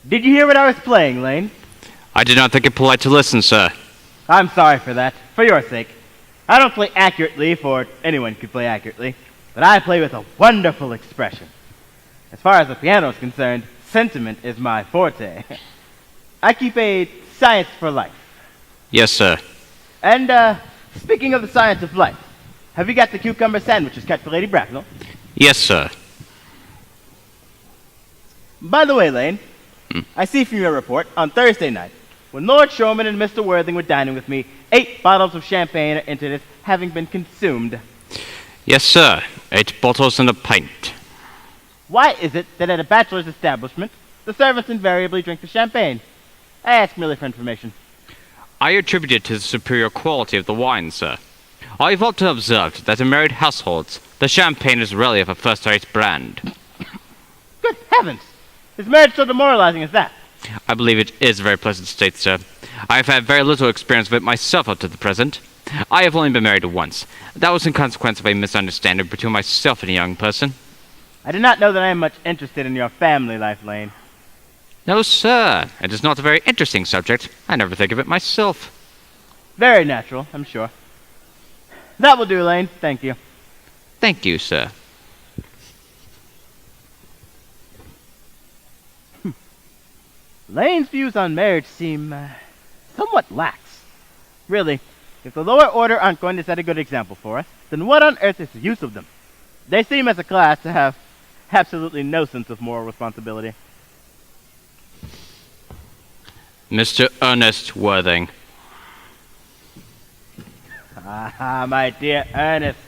Did you hear what I was playing, Lane? I did not think it polite to listen, sir. I'm sorry for that, for your sake. I don't play accurately, for anyone could play accurately, but I play with a wonderful expression. As far as the piano is concerned, sentiment is my forte. I keep a science for life. Yes, sir. And, speaking of the science of life, have you got the cucumber sandwiches cut for Lady Bracknell? Yes, sir. By the way, Lane, I see from your report, on Thursday night, when Lord Shorman and Mr. Worthing were dining with me, 8 bottles of champagne are entered as having been consumed. Yes, sir. 8 bottles and a pint. Why is it that at a bachelor's establishment, the servants invariably drink the champagne? I ask merely for information. I attribute it to the superior quality of the wine, sir. I've often observed that in married households, the champagne is rarely of a first-rate brand. Good heavens! Is marriage so demoralizing as that? I believe it is a very pleasant state, sir. I have had very little experience of it myself up to the present. I have only been married once. That was in consequence of a misunderstanding between myself and a young person. I do not know that I am much interested in your family life, Lane. No, sir. It is not a very interesting subject. I never think of it myself. Very natural, I'm sure. That will do, Lane. Thank you. Thank you, sir. Lane's views on marriage seem somewhat lax. Really, if the lower order aren't going to set a good example for us, then what on earth is the use of them? They seem as a class to have absolutely no sense of moral responsibility. Mr. Ernest Worthing. Ah, my dear Ernest.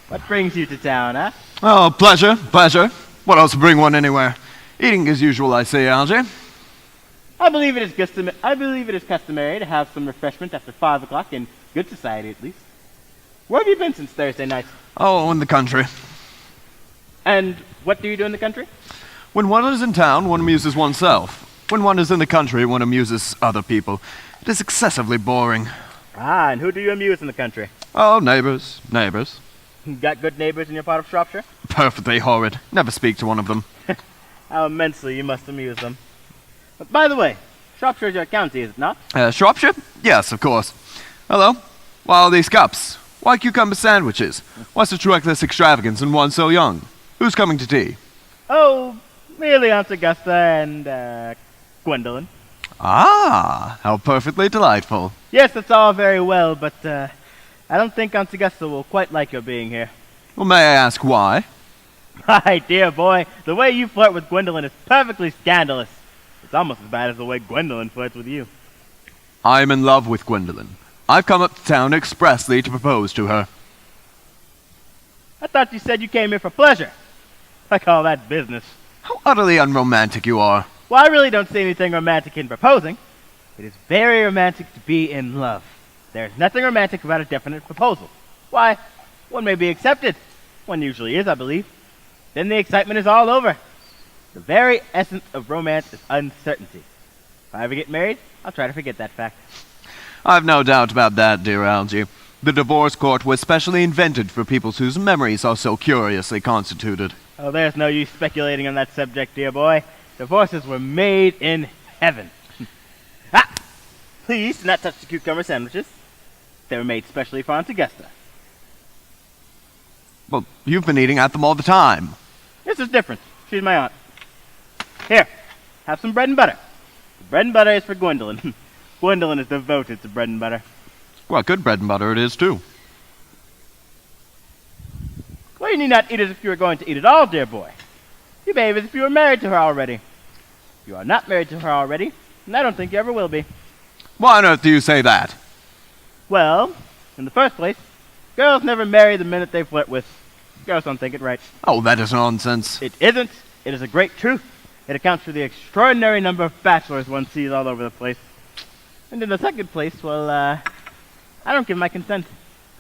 What brings you to town, huh? Oh, pleasure. What else would bring one anywhere? Eating as usual, I say, Algy. I believe it is customary to have some refreshment after 5 o'clock in good society, at least. Where have you been since Thursday night? Oh, in the country. And what do you do in the country? When one is in town, one amuses oneself. When one is in the country, one amuses other people. It is excessively boring. Ah, and who do you amuse in the country? Oh, neighbors. Got good neighbors in your part of Shropshire? Perfectly horrid. Never speak to one of them. How immensely you must amuse them. But by the way, Shropshire is your county, is it not? Shropshire? Yes, of course. Hello? Why all these cups? Why cucumber sandwiches? Why such reckless extravagance in one so young? Who's coming to tea? Oh, merely Aunt Augusta and, Gwendolyn. Ah, how perfectly delightful. Yes, that's all very well, but, I don't think Aunt Augusta will quite like your being here. Well, may I ask why? My dear boy, the way you flirt with Gwendolyn is perfectly scandalous. It's almost as bad as the way Gwendolyn flirts with you. I'm in love with Gwendolyn. I've come up to town expressly to propose to her. I thought you said you came here for pleasure. I call that business. How utterly unromantic you are. Well, I really don't see anything romantic in proposing. It is very romantic to be in love. There's nothing romantic about a definite proposal. Why, one may be accepted. One usually is, I believe. Then the excitement is all over. The very essence of romance is uncertainty. If I ever get married, I'll try to forget that fact. I've no doubt about that, dear Algy. The divorce court was specially invented for people whose memories are so curiously constituted. Oh, there's no use speculating on that subject, dear boy. Divorces were made in heaven. Ah! Please do not touch the cucumber sandwiches. They were made specially for Aunt Augusta. Well, you've been eating at them all the time. This is different. She's my aunt. Here, have some bread and butter. The bread and butter is for Gwendolyn. Gwendolyn is devoted to bread and butter. Well, good bread and butter it is, too. Well, you need not eat as if you were going to eat it all, dear boy. You behave as if you were married to her already. You are not married to her already, and I don't think you ever will be. Why on earth do you say that? Well, in the first place, girls never marry the minute they flirt with. Girls don't think it right. Oh, that is nonsense. It isn't. It is a great truth. It accounts for the extraordinary number of bachelors one sees all over the place. And in the second place, well, I don't give my consent.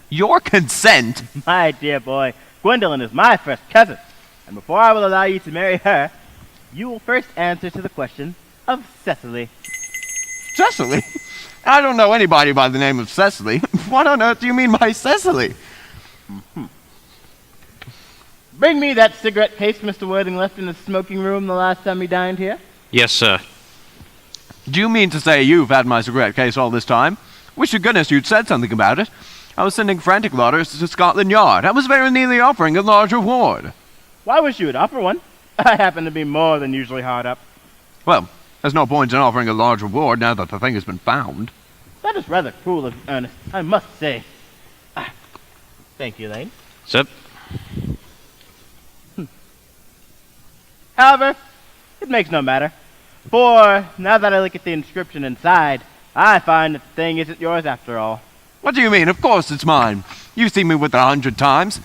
Your consent? My dear boy, Gwendolyn is my first cousin. And before I will allow you to marry her, you will first answer to the question of Cecily. Cecily? I don't know anybody by the name of Cecily. What on earth do you mean by Cecily? Bring me that cigarette case Mr. Worthing left in the smoking room the last time he dined here. Yes, sir. Do you mean to say you've had my cigarette case all this time? Wish to goodness you'd said something about it. I was sending frantic letters to Scotland Yard. I was very nearly offering a large reward. Why wish you would offer one? I happen to be more than usually hard up. Well, there's no point in offering a large reward now that the thing has been found. That is rather cruel of you, Ernest, I must say. Thank you, Lane. Sir? However, it makes no matter. For, now that I look at the inscription inside, I find that the thing isn't yours after all. What do you mean? Of course it's mine. You've seen me with it 100 times.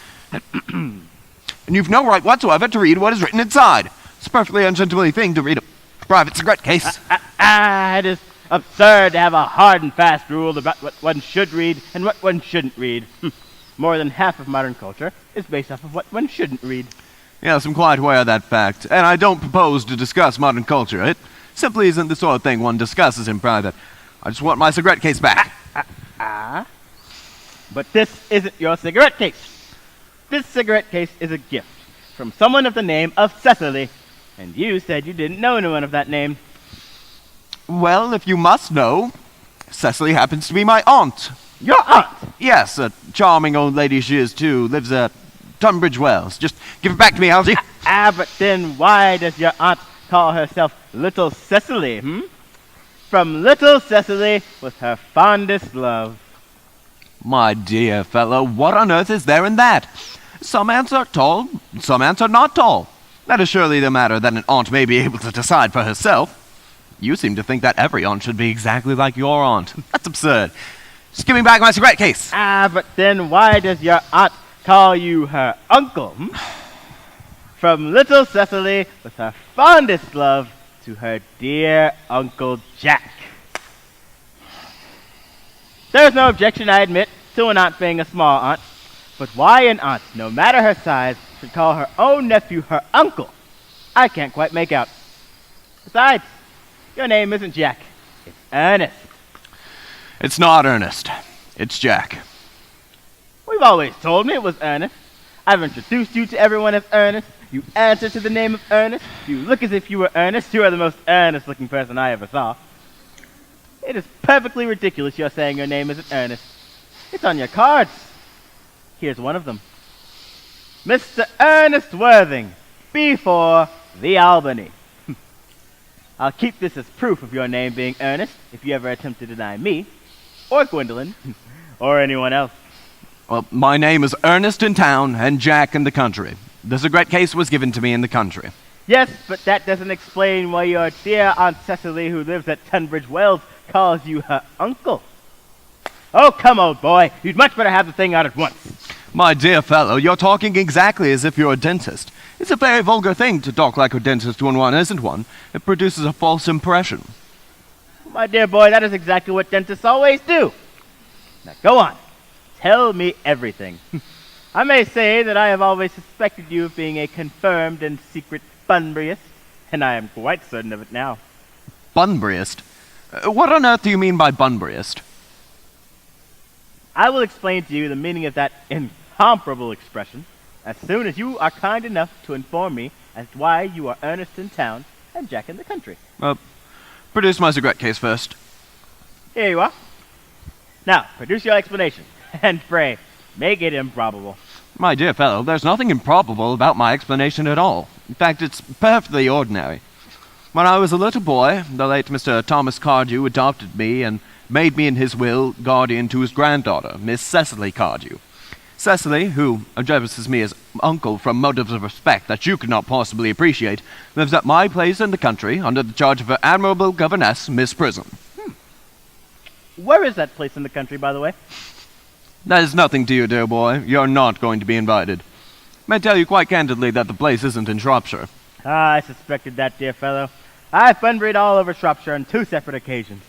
And you've no right whatsoever to read what is written inside. It's a perfectly ungentlemanly thing to read a private cigarette case. It is absurd to have a hard and fast rule about what one should read and what one shouldn't read. More than half of modern culture is based off of what one shouldn't read. Yes, I'm quite aware of that fact, and I don't propose to discuss modern culture. It simply isn't the sort of thing one discusses in private. I just want my cigarette case back. But this isn't your cigarette case. This cigarette case is a gift from someone of the name of Cecily, and you said you didn't know anyone of that name. Well, if you must know, Cecily happens to be my aunt. Your aunt? Yes, a charming old lady she is, too. Lives at Tunbridge Wells. Just give it back to me, Algy. But then why does your aunt call herself Little Cecily, From Little Cecily with her fondest love. My dear fellow, what on earth is there in that? Some ants are tall, some ants are not tall. That is surely the matter that an aunt may be able to decide for herself. You seem to think that every aunt should be exactly like your aunt. That's absurd. Just give me back my cigarette case. But then why does your aunt call you her uncle, From Little Cecily with her fondest love to her dear Uncle Jack. There's no objection, I admit, to an aunt being a small aunt. But why an aunt, no matter her size, should call her own nephew her uncle, I can't quite make out. Besides, your name isn't Jack. It's Ernest. It's not Ernest. It's Jack. We've always told me it was Ernest. I've introduced you to everyone as Ernest. You answer to the name of Ernest. You look as if you were Ernest. You are the most Ernest-looking person I ever saw. It is perfectly ridiculous you're saying your name isn't Ernest. It's on your cards. Here's one of them. Mr. Ernest Worthing, B4, the Albany. I'll keep this as proof of your name being Ernest if you ever attempt to deny me, or Gwendolyn, or anyone else. Well, my name is Ernest in town and Jack in the country. The cigarette case was given to me in the country. Yes, but that doesn't explain why your dear Aunt Cecily, who lives at Tunbridge Wells, calls you her uncle. Oh, come, old boy. You'd much better have the thing out at once. My dear fellow, you're talking exactly as if you're a dentist. It's a very vulgar thing to talk like a dentist when one isn't one. It produces a false impression. My dear boy, that is exactly what dentists always do. Now, go on. Tell me everything. I may say that I have always suspected you of being a confirmed and secret Bunburyist, and I am quite certain of it now. Bunburyist? What on earth do you mean by Bunburyist? I will explain to you the meaning of that incomparable expression as soon as you are kind enough to inform me as to why you are Ernest in town and Jack in the country. Produce my cigarette case first. Here you are. Now, produce your explanation, and pray, make it improbable. My dear fellow, there's nothing improbable about my explanation at all. In fact, it's perfectly ordinary. When I was a little boy, the late Mr. Thomas Cardew adopted me and made me in his will guardian to his granddaughter, Miss Cecily Cardew. Cecily, who addresses me as uncle from motives of respect that you could not possibly appreciate, lives at my place in the country under the charge of her admirable governess, Miss Prism. Where is that place in the country, by the way? That is nothing to you, dear boy. You're not going to be invited. May tell you quite candidly that the place isn't in Shropshire. I suspected that, dear fellow. I've Bunburyed all over Shropshire on 2 separate occasions.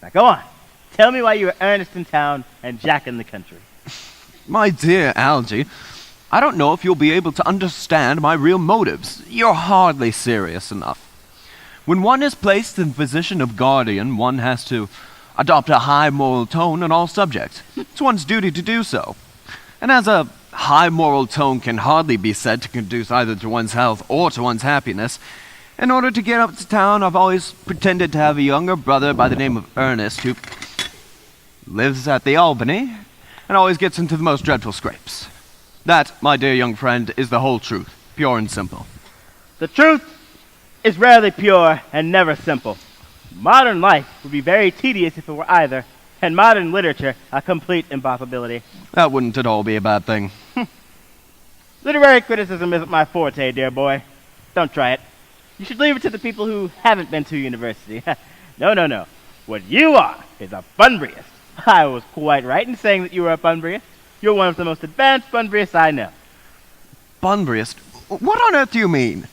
Now go on. Tell me why you were Ernest in town and Jack in the country. My dear Algy, I don't know if you'll be able to understand my real motives. You're hardly serious enough. When one is placed in the position of guardian, one has to adopt a high moral tone on all subjects. It's one's duty to do so. And as a high moral tone can hardly be said to conduce either to one's health or to one's happiness, In order to get up to town, I've always pretended to have a younger brother by the name of Ernest who lives at the Albany and always gets into the most dreadful scrapes. That, my dear young friend, is the whole truth, pure and simple. The truth is rarely pure and never simple. Modern life would be very tedious if it were either, and modern literature a complete impossibility. That wouldn't at all be a bad thing. Literary criticism isn't my forte, dear boy. Don't try it. You should leave it to the people who haven't been to university. No. What you are is a Bunburyist. I was quite right in saying that you were a Bunburyist. You're one of the most advanced Bunburyists I know. Bunburyist? What on earth do you mean?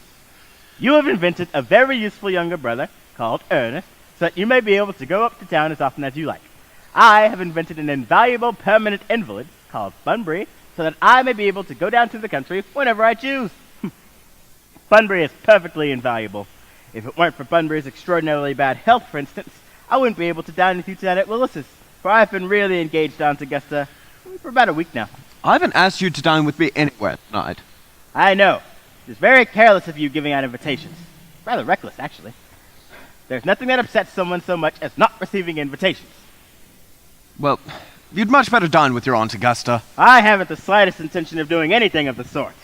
You have invented a very useful younger brother called Ernest, so that you may be able to go up to town as often as you like. I have invented an invaluable permanent invalid called Bunbury, so that I may be able to go down to the country whenever I choose. Bunbury is perfectly invaluable. If it weren't for Bunbury's extraordinarily bad health, for instance, I wouldn't be able to dine with you tonight at Willis's, for I've been really engaged Aunt Augusta for about a week now. I haven't asked you to dine with me anywhere tonight. I know. It's very careless of you giving out invitations. Rather reckless, actually. There's nothing that upsets someone so much as not receiving invitations. Well, you'd much better dine with your Aunt Augusta. I haven't the slightest intention of doing anything of the sort.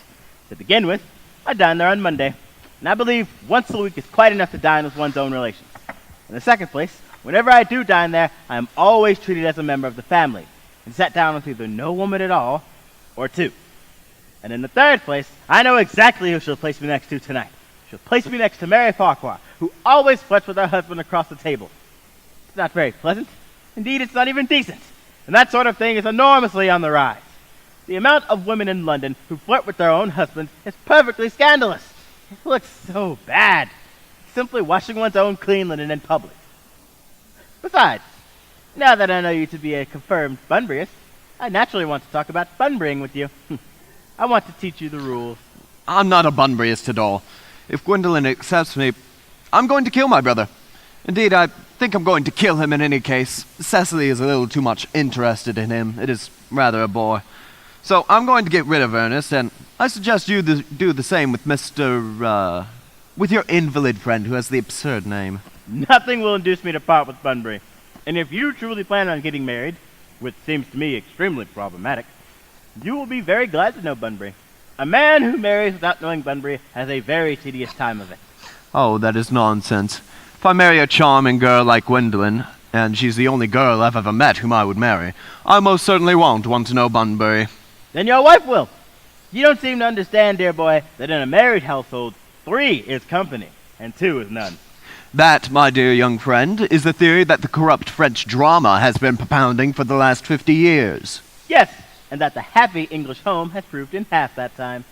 To begin with, I dine there on Monday, and I believe once a week is quite enough to dine with one's own relations. In the second place, whenever I do dine there, I am always treated as a member of the family, and sat down with either no woman at all, or two. And in the third place, I know exactly who she'll place me next to tonight. She'll place me next to Mary Farquhar, who always flirts with her husband across the table. It's not very pleasant. Indeed, it's not even decent. And that sort of thing is enormously on the rise. The amount of women in London who flirt with their own husbands is perfectly scandalous. It looks so bad. Simply washing one's own clean linen in public. Besides, now that I know you to be a confirmed Bunburyist, I naturally want to talk about Bunburying with you. I want to teach you the rules. I'm not a Bunburyist at all. If Gwendolyn accepts me, I'm going to kill my brother. Indeed, I think I'm going to kill him in any case. Cecily is a little too much interested in him. It is rather a bore. So I'm going to get rid of Ernest, and I suggest you do the same with with your invalid friend who has the absurd name. Nothing will induce me to part with Bunbury. And if you truly plan on getting married, which seems to me extremely problematic, you will be very glad to know Bunbury. A man who marries without knowing Bunbury has a very tedious time of it. Oh, that is nonsense. If I marry a charming girl like Gwendolyn, and she's the only girl I've ever met whom I would marry, I most certainly won't want to know Bunbury. Then your wife will. You don't seem to understand, dear boy, that in a married household, 3 is company, and 2 is none. That, my dear young friend, is the theory that the corrupt French drama has been propounding for the last 50 years. Yes, and that the happy English home has proved in half that time.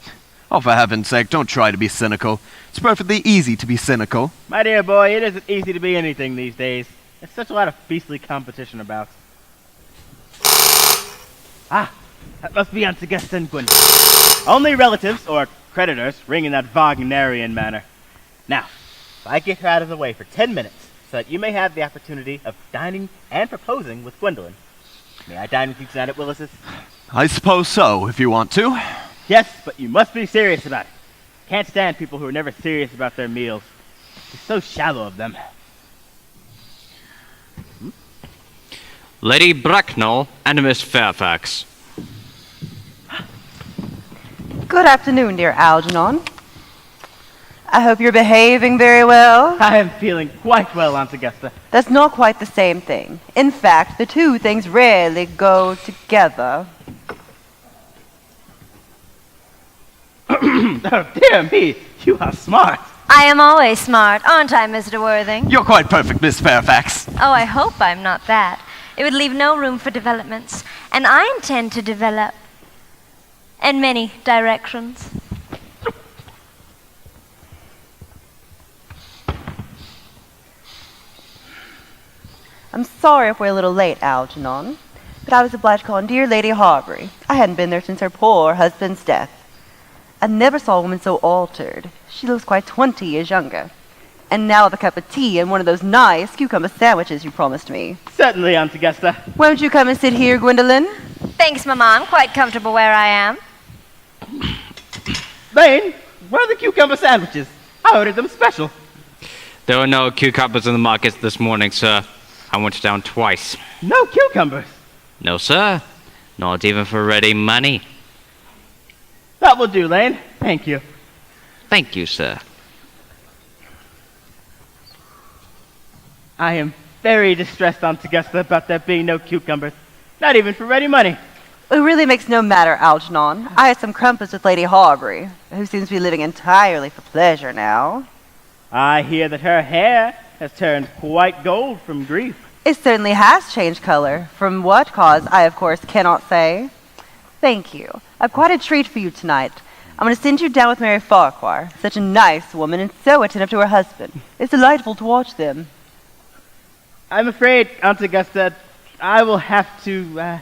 Oh, for heaven's sake, don't try to be cynical. It's perfectly easy to be cynical. My dear boy, it isn't easy to be anything these days. There's such a lot of beastly competition about. Ah, that must be Aunt Augusta and Gwendolyn. Only relatives, or creditors, ring in that Wagnerian manner. Now, if I get her out of the way for 10 minutes, so that you may have the opportunity of dining and proposing with Gwendolyn. May I dine with you tonight at Willis's? I suppose so, if you want to. Yes, but you must be serious about it. Can't stand people who are never serious about their meals. It's so shallow of them. Lady Bracknell and Miss Fairfax. Good afternoon, dear Algernon. I hope you're behaving very well. I am feeling quite well, Aunt Augusta. That's not quite the same thing. In fact, the two things rarely go together. Oh, dear me, you are smart. I am always smart, aren't I, Mr. Worthing? You're quite perfect, Miss Fairfax. Oh, I hope I'm not that. It would leave no room for developments. And I intend to develop in many directions. I'm sorry if we're a little late, Algernon, but I was obliged to call on dear Lady Harbury. I hadn't been there since her poor husband's death. I never saw a woman so altered. She looks quite 20 years younger. And now with a cup of tea and one of those nice cucumber sandwiches you promised me. Certainly, Aunt Augusta. Won't you come and sit here, Gwendolyn? Thanks, Mama. I'm quite comfortable where I am. Lane, where are the cucumber sandwiches? I ordered them special. There were no cucumbers in the markets this morning, sir. I went down twice. No cucumbers. No, sir. Not even for ready money. That will do, Lane. Thank you. Thank you, sir. I am very distressed, Aunt Augusta, about there being no cucumbers. Not even for ready money. It really makes no matter, Algernon. I had some crumpets with Lady Horbury, who seems to be living entirely for pleasure now. I hear that her hair has turned quite gold from grief. It certainly has changed color. From what cause, I of course cannot say. Thank you. I've quite a treat for you tonight. I'm going to send you down with Mary Farquhar. Such a nice woman and so attentive to her husband. It's delightful to watch them. I'm afraid, Aunt Augusta, I will have to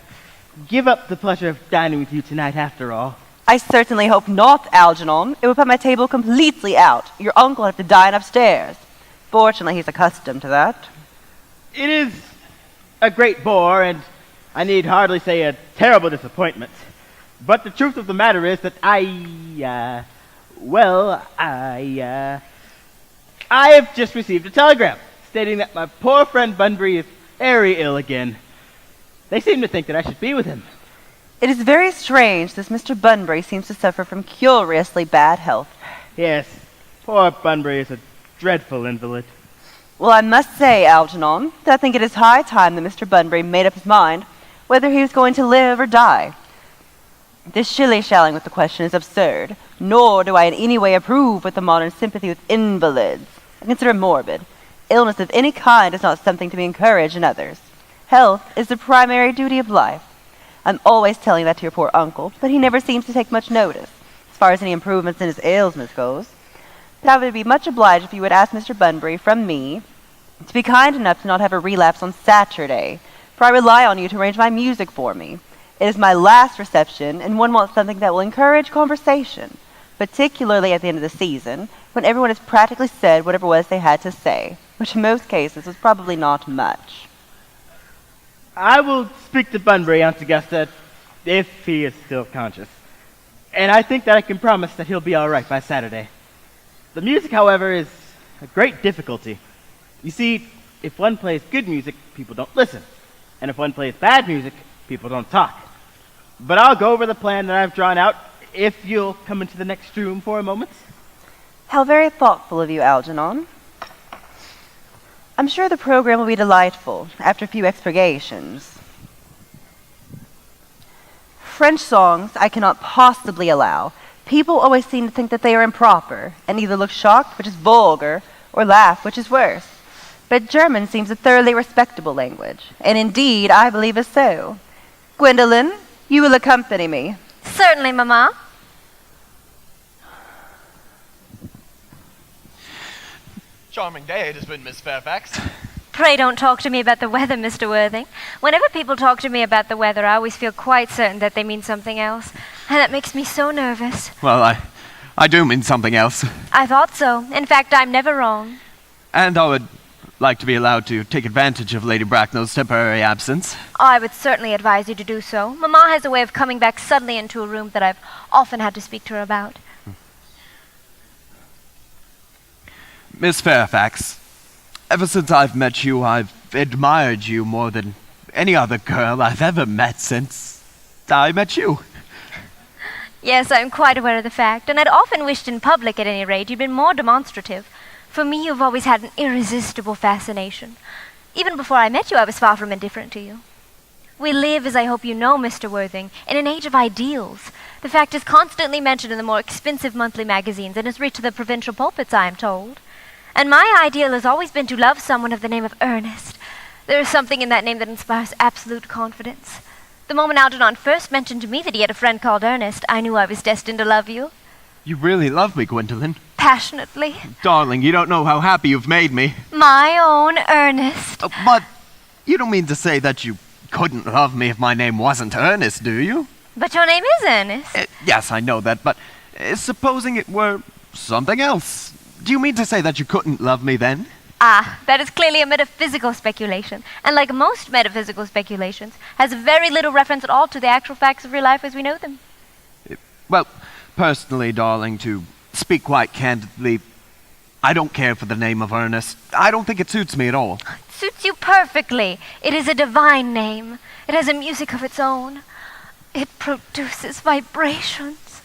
give up the pleasure of dining with you tonight after all. I certainly hope not, Algernon. It would put my table completely out. Your uncle will have to dine upstairs. Fortunately, he's accustomed to that. It is a great bore, and I need hardly say a terrible disappointment. But the truth of the matter is that I have just received a telegram stating that my poor friend Bunbury is very ill again. They seem to think that I should be with him. It is very strange this Mr. Bunbury seems to suffer from curiously bad health. Yes, poor Bunbury is a dreadful invalid. Well, I must say, Algernon, that I think it is high time that Mr. Bunbury made up his mind whether he was going to live or die. This shilly-shallying with the question is absurd, nor do I in any way approve of the modern sympathy with invalids. I consider it morbid. Illness of any kind is not something to be encouraged in others. Health is the primary duty of life. I'm always telling that to your poor uncle, but he never seems to take much notice, as far as any improvements in his ailments goes. But I would be much obliged if you would ask Mr. Bunbury from me to be kind enough to not have a relapse on Saturday, for I rely on you to arrange my music for me. It is my last reception, and one wants something that will encourage conversation, particularly at the end of the season, when everyone has practically said whatever it was they had to say, which in most cases was probably not much. I will speak to Bunbury, Aunt Augusta, if he is still conscious. And I think that I can promise that he'll be all right by Saturday. The music, however, is a great difficulty. You see, if one plays good music, people don't listen. And if one plays bad music, people don't talk. But I'll go over the plan that I've drawn out if you'll come into the next room for a moment. How very thoughtful of you, Algernon. I'm sure the program will be delightful after a few expurgations. French songs I cannot possibly allow. People always seem to think that they are improper, and either look shocked, which is vulgar, or laugh, which is worse. But German seems a thoroughly respectable language, and indeed I believe is so. Gwendolen, you will accompany me. Certainly, Mamma. Charming day it has been, Miss Fairfax. Pray don't talk to me about the weather, Mr. Worthing. Whenever people talk to me about the weather, I always feel quite certain that they mean something else. And that makes me so nervous. Well, I do mean something else. I thought so. In fact, I'm never wrong. And I would like to be allowed to take advantage of Lady Bracknell's temporary absence. I would certainly advise you to do so. Mamma has a way of coming back suddenly into a room that I've often had to speak to her about. Miss Fairfax, ever since I've met you, I've admired you more than any other girl I've ever met since I met you. Yes, I'm quite aware of the fact, and I'd often wished in public, at any rate, you'd been more demonstrative. For me, you've always had an irresistible fascination. Even before I met you, I was far from indifferent to you. We live, as I hope you know, Mr. Worthing, in an age of ideals. The fact is constantly mentioned in the more expensive monthly magazines and has reached the provincial pulpits, I am told. And my ideal has always been to love someone of the name of Ernest. There is something in that name that inspires absolute confidence. The moment Algernon first mentioned to me that he had a friend called Ernest, I knew I was destined to love you. You really love me, Gwendolen. Passionately. Darling, you don't know how happy you've made me. My own Ernest. But you don't mean to say that you couldn't love me if my name wasn't Ernest, do you? But your name is Ernest. Yes, I know that, but supposing it were something else. Do you mean to say that you couldn't love me then? Ah, that is clearly a metaphysical speculation, and like most metaphysical speculations, has very little reference at all to the actual facts of real life as we know them. Well, personally, darling, to speak quite candidly, I don't care for the name of Ernest. I don't think it suits me at all. It suits you perfectly. It is a divine name. It has a music of its own. It produces vibrations.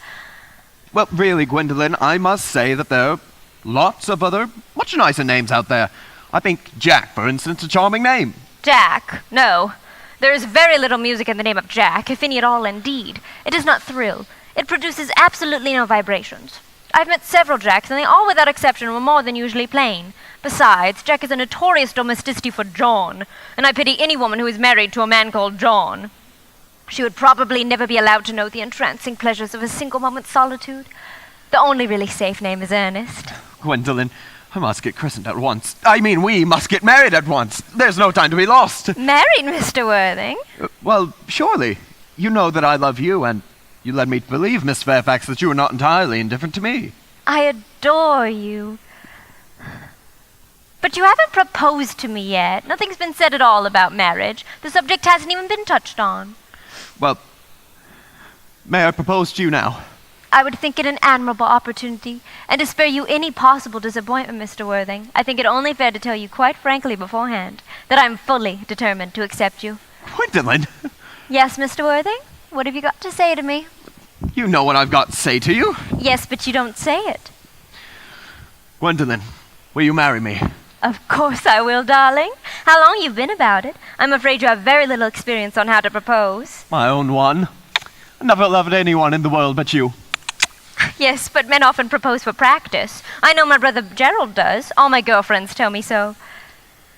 Well, really, Gwendolyn, I must say that there are lots of other much nicer names out there. I think Jack, for instance, a charming name. Jack? No. There is very little music in the name of Jack, if any at all indeed. It does not thrill. It produces absolutely no vibrations. I've met several Jacks, and they all without exception were more than usually plain. Besides, Jack is a notorious domesticity for John, and I pity any woman who is married to a man called John. She would probably never be allowed to know the entrancing pleasures of a single moment's solitude. The only really safe name is Ernest. Gwendolyn, I must get christened at once. I mean, we must get married at once. There's no time to be lost. Married, Mr. Worthing? Well, surely. You know that I love you, and you led me to believe, Miss Fairfax, that you were not entirely indifferent to me. I adore you. But you haven't proposed to me yet. Nothing's been said at all about marriage. The subject hasn't even been touched on. Well, may I propose to you now? I would think it an admirable opportunity, and to spare you any possible disappointment, Mr. Worthing, I think it only fair to tell you quite frankly beforehand that I'm fully determined to accept you. Gwendolyn! Yes, Mr. Worthing? What have you got to say to me? You know what I've got to say to you. Yes, but you don't say it. Gwendolyn, will you marry me? Of course I will, darling. How long you've been about it? I'm afraid you have very little experience on how to propose. My own one. I never loved anyone in the world but you. Yes, but men often propose for practice. I know my brother Gerald does. All my girlfriends tell me so.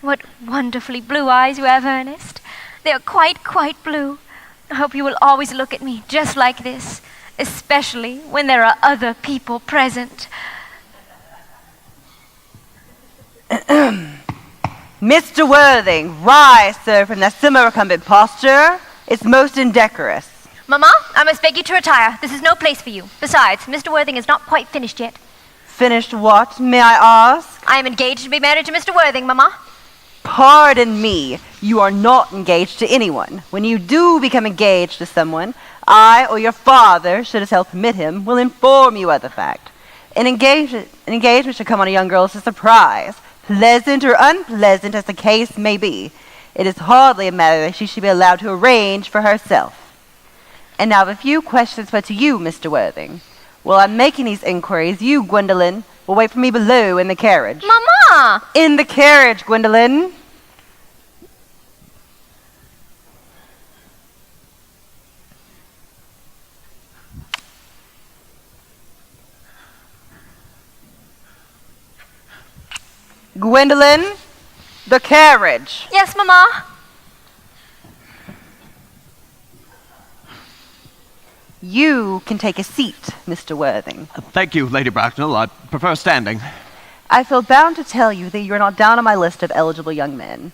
What wonderfully blue eyes you have, Ernest. They are quite, quite blue. I hope you will always look at me just like this, especially when there are other people present. Mr. Worthing, rise, sir, from that semi-recumbent posture. It's most indecorous. Mamma, I must beg you to retire. This is no place for you. Besides, Mr. Worthing is not quite finished yet. Finished what, may I ask? I am engaged to be married to Mr. Worthing, Mamma. Pardon me, you are not engaged to anyone. When you do become engaged to someone, I or your father, should his health permit him, will inform you of the fact. An engagement should come on a young girl as a surprise, pleasant or unpleasant as the case may be. It is hardly a matter that she should be allowed to arrange for herself. And now I have a few questions put to you, Mr. Worthing. While I'm making these inquiries, you, Gwendolyn, will wait for me below in the carriage. Mamma! In the carriage, Gwendolyn. Gwendolyn, the carriage. Yes, Mamma. You can take a seat, Mr. Worthing. Thank you, Lady Bracknell. I prefer standing. I feel bound to tell you that you're not down on my list of eligible young men,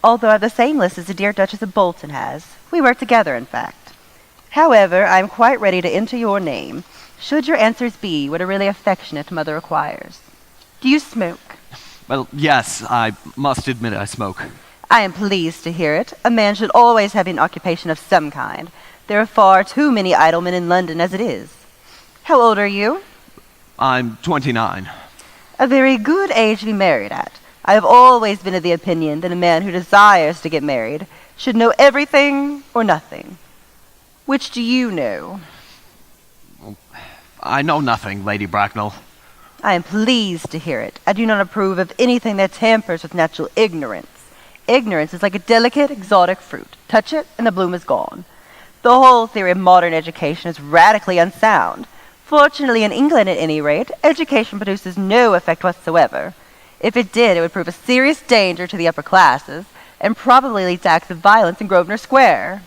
although I have the same list as the dear Duchess of Bolton has. We work together, in fact. However, I am quite ready to enter your name, should your answers be what a really affectionate mother requires. Do you smoke? Well, yes, I must admit I smoke. I am pleased to hear it. A man should always have an occupation of some kind. There are far too many idle men in London as it is. How old are you? I'm 29. A very good age to be married at. I have always been of the opinion that a man who desires to get married should know everything or nothing. Which do you know? I know nothing, Lady Bracknell. I am pleased to hear it. I do not approve of anything that tampers with natural ignorance. Ignorance is like a delicate, exotic fruit. Touch it, and the bloom is gone. The whole theory of modern education is radically unsound. Fortunately, in England at any rate, education produces no effect whatsoever. If it did, it would prove a serious danger to the upper classes, and probably lead to acts of violence in Grosvenor Square.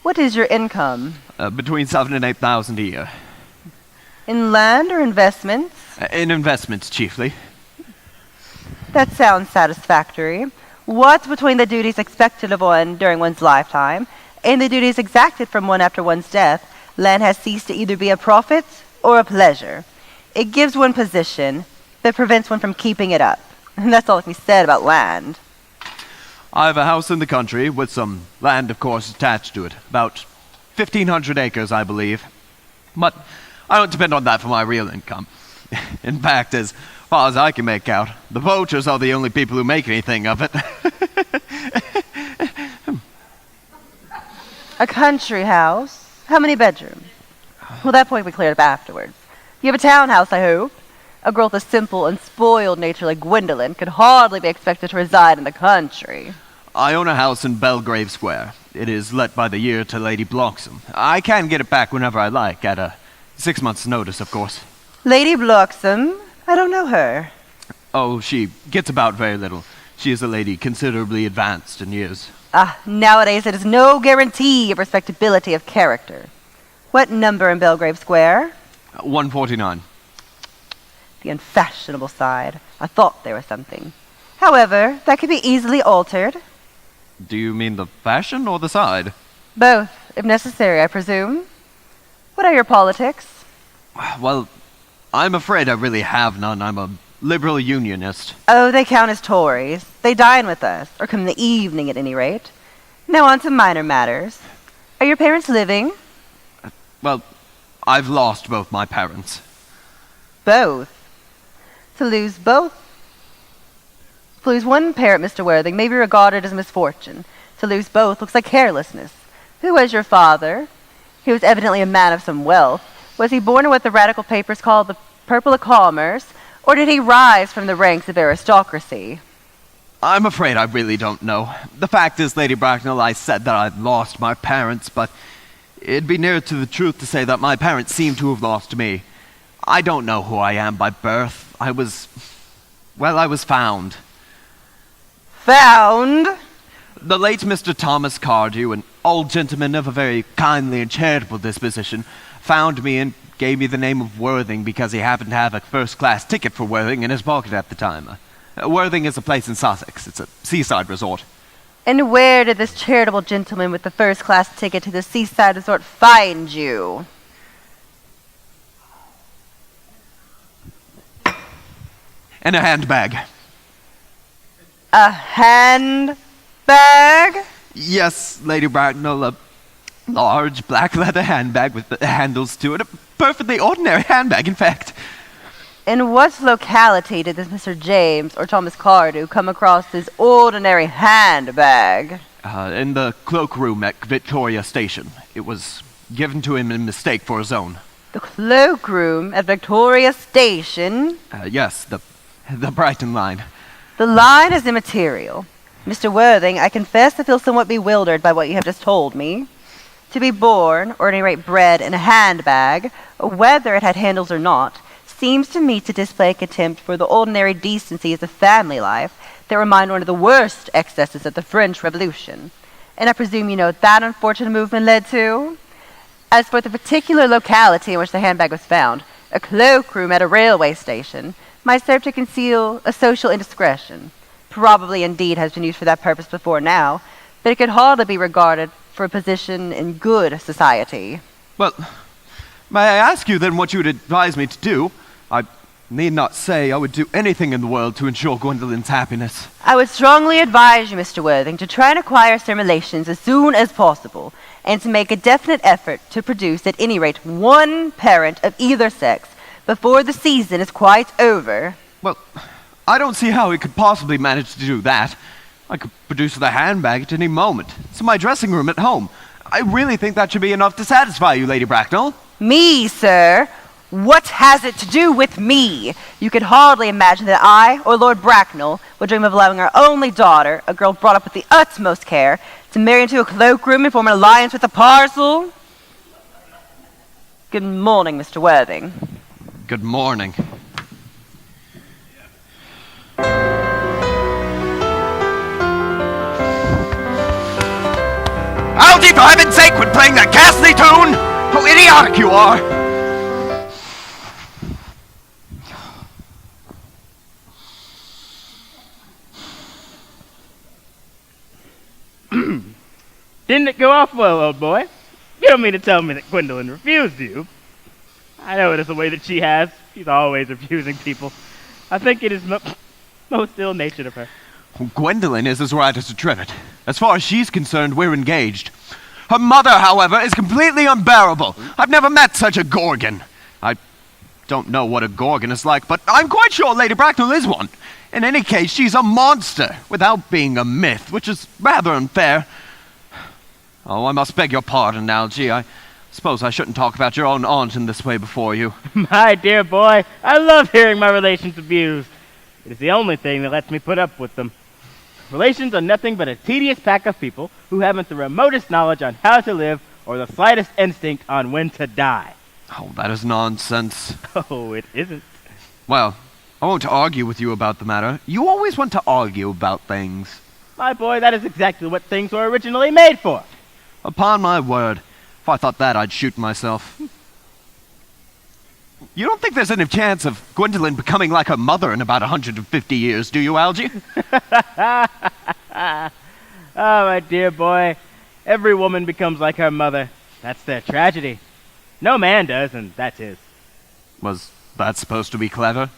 What is your income? Between 7,000 and 8,000 a year. In land or investments? In investments, chiefly. That sounds satisfactory. What's between the duties expected of one during one's lifetime and the duties exacted from one after one's death? Land has ceased to either be a profit or a pleasure. It gives one position, but prevents one from keeping it up. And that's all that can be said about land. I have a house in the country with some land, of course, attached to it. About 1,500 acres, I believe. But I don't depend on that for my real income. In fact, as far as I can make out, the vultures are the only people who make anything of it. A country house? How many bedrooms? Well, that point we cleared up afterwards. You have a townhouse, I hope? A girl with a simple and spoiled nature like Gwendolyn could hardly be expected to reside in the country. I own a house in Belgrave Square. It is let by the year to Lady Bloxham. I can get it back whenever I like, at a 6 months' notice, of course. Lady Bloxham? I don't know her. Oh, she gets about very little. She is a lady considerably advanced in years. Nowadays it is no guarantee of respectability of character. What number in Belgrave Square? 149. The unfashionable side. I thought there was something. However, that could be easily altered. Do you mean the fashion or the side? Both, if necessary, I presume. What are your politics? Well, I'm afraid I really have none. I'm a liberal unionist. Oh, they count as Tories. They dine with us, or come in the evening at any rate. Now on to minor matters. Are your parents living? Well, I've lost both my parents. Both? To lose both? To lose one parent, Mr. Worthing, may be regarded as misfortune. To lose both looks like carelessness. Who was your father? He was evidently a man of some wealth. Was he born in what the radical papers call the purple of commerce, or did he rise from the ranks of aristocracy? I'm afraid I really don't know. The fact is, Lady Bracknell, I said that I'd lost my parents, but it'd be nearer to the truth to say that my parents seem to have lost me. I don't know who I am by birth. I was found. Found? The late Mr. Thomas Cardew, an old gentleman of a very kindly and charitable disposition, found me and gave me the name of Worthing because he happened to have a first-class ticket for Worthing in his pocket at the time. Worthing is a place in Sussex. It's a seaside resort. And where did this charitable gentleman with the first-class ticket to the seaside resort find you? In a handbag. A handbag? Yes, Lady Bracknell, a large black leather handbag with the handles to it. A perfectly ordinary handbag, in fact. In what locality did this Mr. James or Thomas Cardew come across this ordinary handbag? In the cloakroom at Victoria Station. It was given to him in mistake for his own. The cloakroom at Victoria Station? Yes, the Brighton line. The line is immaterial. Mr. Worthing, I confess I feel somewhat bewildered by what you have just told me. To be born, or at any rate bred, in a handbag, whether it had handles or not, seems to me to display a contempt for the ordinary decencies of family life that remind one of the worst excesses of the French Revolution. And I presume you know what that unfortunate movement led to? As for the particular locality in which the handbag was found, a cloakroom at a railway station might serve to conceal a social indiscretion. Probably indeed has been used for that purpose before now, but it could hardly be regarded for a position in good society. Well, may I ask you then what you would advise me to do? I need not say I would do anything in the world to ensure Gwendolyn's happiness. I would strongly advise you, Mr. Worthing, to try and acquire some relations as soon as possible, and to make a definite effort to produce at any rate one parent of either sex before the season is quite over. Well, I don't see how we could possibly manage to do that. I could produce the handbag at any moment. It's in my dressing room at home. I really think that should be enough to satisfy you, Lady Bracknell. Me, sir? What has it to do with me? You could hardly imagine that I, or Lord Bracknell, would dream of allowing our only daughter, a girl brought up with the utmost care, to marry into a cloakroom and form an alliance with a parcel? Good morning, Mr. Worthing. Good morning. Algy, for heaven's sake, quit playing that ghastly tune! How idiotic you are! Didn't it go off well, old boy? You don't mean to tell me that Gwendolyn refused you? I know it is the way that she has. She's always refusing people. I think it is most ill-natured of her. Gwendolyn is as right as a trivet. As far as she's concerned, we're engaged. Her mother, however, is completely unbearable. I've never met such a gorgon. don't know what a Gorgon is like, but I'm quite sure Lady Bracknell is one. In any case, she's a monster, without being a myth, which is rather unfair. Oh, I must beg your pardon, Algy. I suppose I shouldn't talk about your own aunt in this way before you. My dear boy, I love hearing my relations abused. It is the only thing that lets me put up with them. Relations are nothing but a tedious pack of people who haven't the remotest knowledge on how to live or the slightest instinct on when to die. Oh, that is nonsense. Oh, it isn't. Well, I won't argue with you about the matter. You always want to argue about things. My boy, that is exactly what things were originally made for. Upon my word, if I thought that, I'd shoot myself. You don't think there's any chance of Gwendolyn becoming like her mother in about 150 years, do you, Algy? Oh, my dear boy, every woman becomes like her mother. That's their tragedy. No man does, and that's his. Was that supposed to be clever?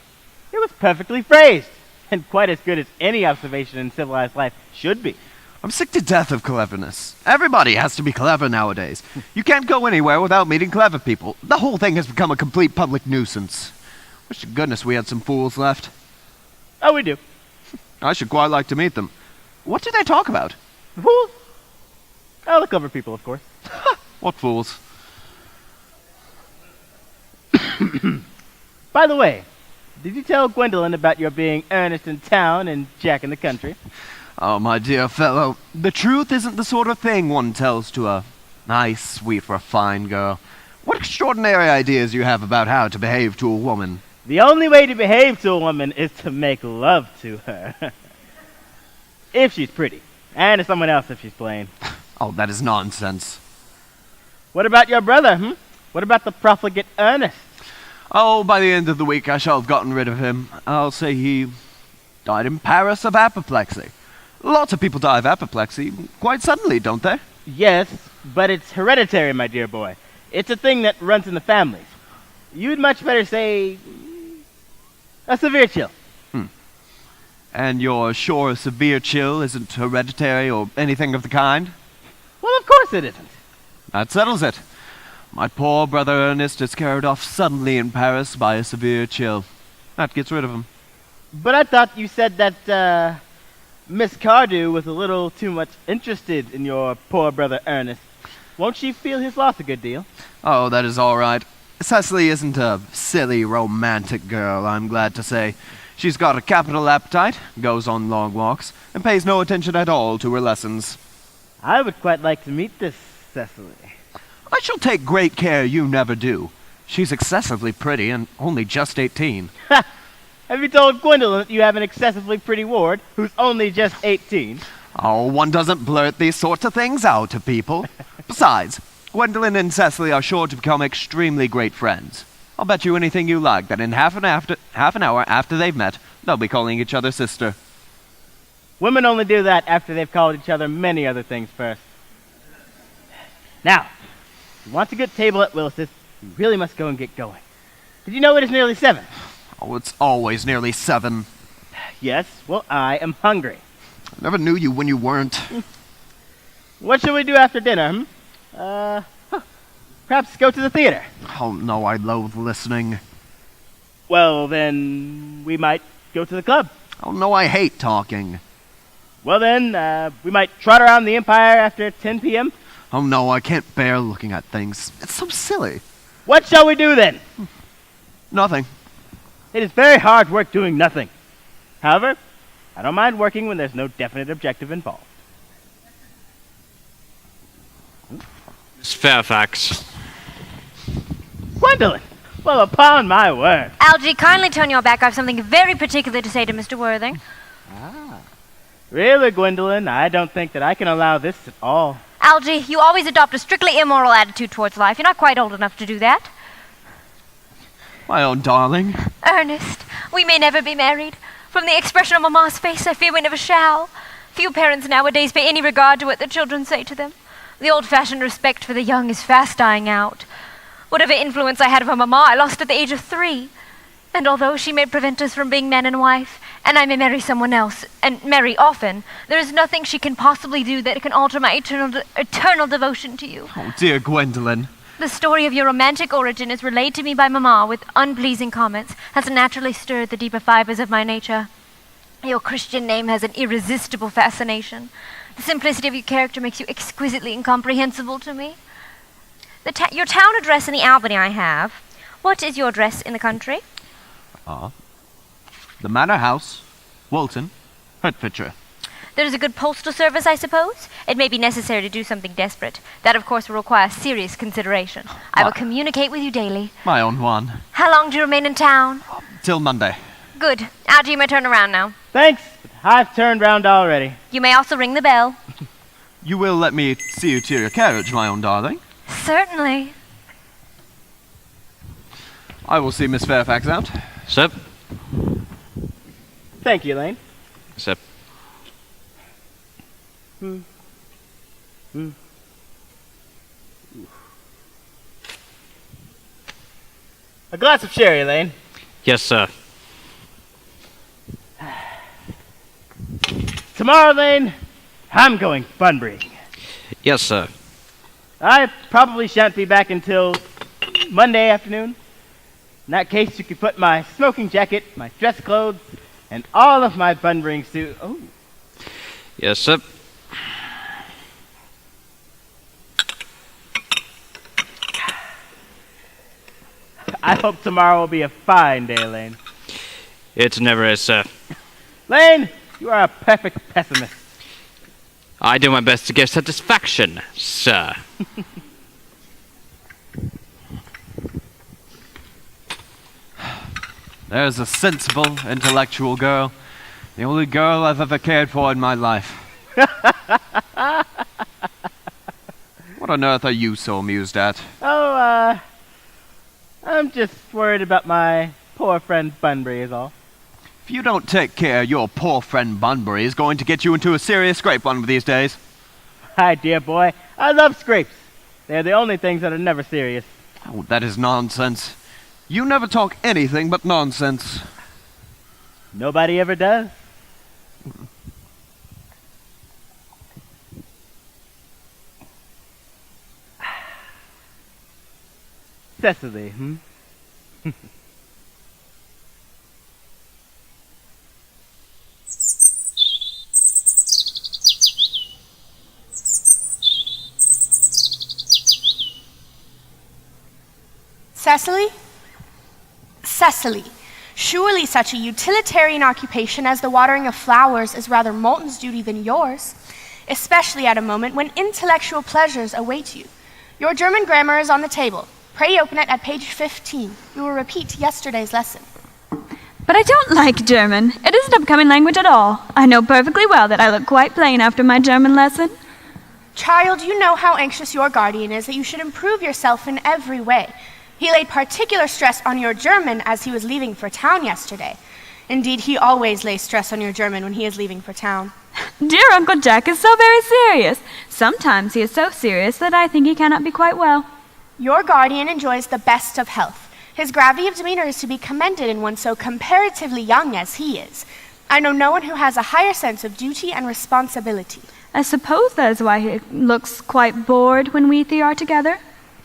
It was perfectly phrased, and quite as good as any observation in civilized life should be. I'm sick to death of cleverness. Everybody has to be clever nowadays. You can't go anywhere without meeting clever people. The whole thing has become a complete public nuisance. Wish to goodness we had some fools left. Oh, we do. I should quite like to meet them. What do they talk about? Fools? Oh, the clever people, of course. What fools? By the way, did you tell Gwendolyn about your being Ernest in town and Jack in the country? Oh, my dear fellow, the truth isn't the sort of thing one tells to a nice, sweet, refined girl. What extraordinary ideas you have about how to behave to a woman. The only way to behave to a woman is to make love to her. If she's pretty. And to someone else if she's plain. Oh, that is nonsense. What about your brother, What about the profligate Ernest? Oh, by the end of the week I shall have gotten rid of him. I'll say he died in Paris of apoplexy. Lots of people die of apoplexy quite suddenly, don't they? Yes, but it's hereditary, my dear boy. It's a thing that runs in the families. You'd much better say a severe chill. And you're sure a severe chill isn't hereditary or anything of the kind? Well, of course it isn't. That settles it. My poor brother Ernest is carried off suddenly in Paris by a severe chill. That gets rid of him. But I thought you said that, Miss Cardew was a little too much interested in your poor brother Ernest. Won't she feel his loss a good deal? Oh, that is all right. Cecily isn't a silly, romantic girl, I'm glad to say. She's got a capital appetite, goes on long walks, and pays no attention at all to her lessons. I would quite like to meet this Cecily. I shall take great care you never do. She's excessively pretty and only just 18. Ha! Have you told Gwendolyn that you have an excessively pretty ward who's only just 18? Oh, one doesn't blurt these sorts of things out to people. Besides, Gwendolyn and Cecily are sure to become extremely great friends. I'll bet you anything you like that in half an hour after they've met, they'll be calling each other sister. Women only do that after they've called each other many other things first. Now, if you want a good table at Willis's, you really must go and get going. Did you know it is nearly 7? Oh, it's always nearly 7. Yes, well, I am hungry. I never knew you when you weren't. What shall we do after dinner, Perhaps go to the theater. Oh, no, I loathe listening. Well, then, we might go to the club. Oh, no, I hate talking. Well, then, we might trot around the Empire after 10 p.m. Oh, no, I can't bear looking at things. It's so silly. What shall we do, then? Nothing. It is very hard work doing nothing. However, I don't mind working when there's no definite objective involved. Miss Fairfax. Gwendolyn! Well, upon my word. Algy, kindly turn your back. I have something very particular to say to Mr. Worthing. Really, Gwendolyn, I don't think that I can allow this at all. Algy, you always adopt a strictly immoral attitude towards life. You're not quite old enough to do that. My own darling. Ernest, we may never be married. From the expression of Mamma's face, I fear we never shall. Few parents nowadays pay any regard to what their children say to them. The old-fashioned respect for the young is fast dying out. Whatever influence I had over Mamma, I lost at the age of 3. And although she may prevent us from being man and wife, and I may marry someone else, and marry often, there is nothing she can possibly do that can alter my eternal devotion to you. Oh, dear Gwendolyn. The story of your romantic origin is relayed to me by Mamma with unpleasing comments, has naturally stirred the deeper fibers of my nature. Your Christian name has an irresistible fascination. The simplicity of your character makes you exquisitely incomprehensible to me. Your town address in the Albany I have. What is your address in the country? The Manor House, Walton, Hertfordshire. There is a good postal service, I suppose? It may be necessary to do something desperate. That, of course, will require serious consideration. I will communicate with you daily. My own one. How long do you remain in town? Till Monday. Good. Algy, you may turn around now. Thanks, but I've turned round already. You may also ring the bell. You will let me see you to your carriage, my own darling? Certainly. I will see Miss Fairfax out. Sir? Thank you, Elaine. Sir? A glass of sherry, Elaine. Yes, sir. Tomorrow, Elaine, I'm going Bunbury. Yes, sir. I probably shan't be back until Monday afternoon. In that case, you could put my smoking jacket, my dress clothes, and all of my Bunbury suit. Oh, Yes, sir. I hope tomorrow will be a fine day, Elaine. It never is, sir. Lane, you are a perfect pessimist. I do my best to give satisfaction, sir. There's a sensible, intellectual girl. The only girl I've ever cared for in my life. What on earth are you so amused at? Oh, I'm just worried about my poor friend Bunbury is all. If you don't take care, your poor friend Bunbury is going to get you into a serious scrape one of these days. Hi, dear boy. I love scrapes. They're the only things that are never serious. Oh, that is nonsense. You never talk anything but nonsense. Nobody ever does. Cecily, Cecily? Cecily, surely such a utilitarian occupation as the watering of flowers is rather Moulton's duty than yours, especially at a moment when intellectual pleasures await you. Your German grammar is on the table. Pray open it at page 15. We will repeat yesterday's lesson. But I don't like German. It isn't a becoming language at all. I know perfectly well that I look quite plain after my German lesson. Child, you know how anxious your guardian is that you should improve yourself in every way. He laid particular stress on your German as he was leaving for town yesterday. Indeed, he always lays stress on your German when he is leaving for town. Dear Uncle Jack is so very serious. Sometimes he is so serious that I think he cannot be quite well. Your guardian enjoys the best of health. His gravity of demeanor is to be commended in one so comparatively young as he is. I know no one who has a higher sense of duty and responsibility. I suppose that is why he looks quite bored when we three are together.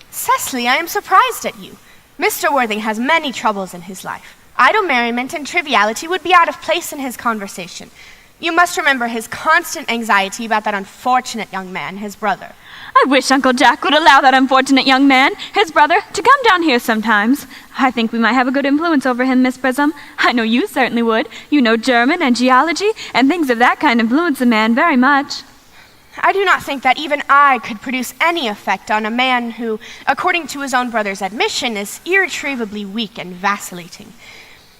Cecily, I am surprised at you. Mr. Worthing has many troubles in his life. Idle merriment and triviality would be out of place in his conversation. You must remember his constant anxiety about that unfortunate young man, his brother. I wish Uncle Jack would allow that unfortunate young man, his brother, to come down here sometimes. I think we might have a good influence over him, Miss Prism. I know you certainly would. You know German and geology, and things of that kind influence a man very much. I do not think that even I could produce any effect on a man who, according to his own brother's admission, is irretrievably weak and vacillating.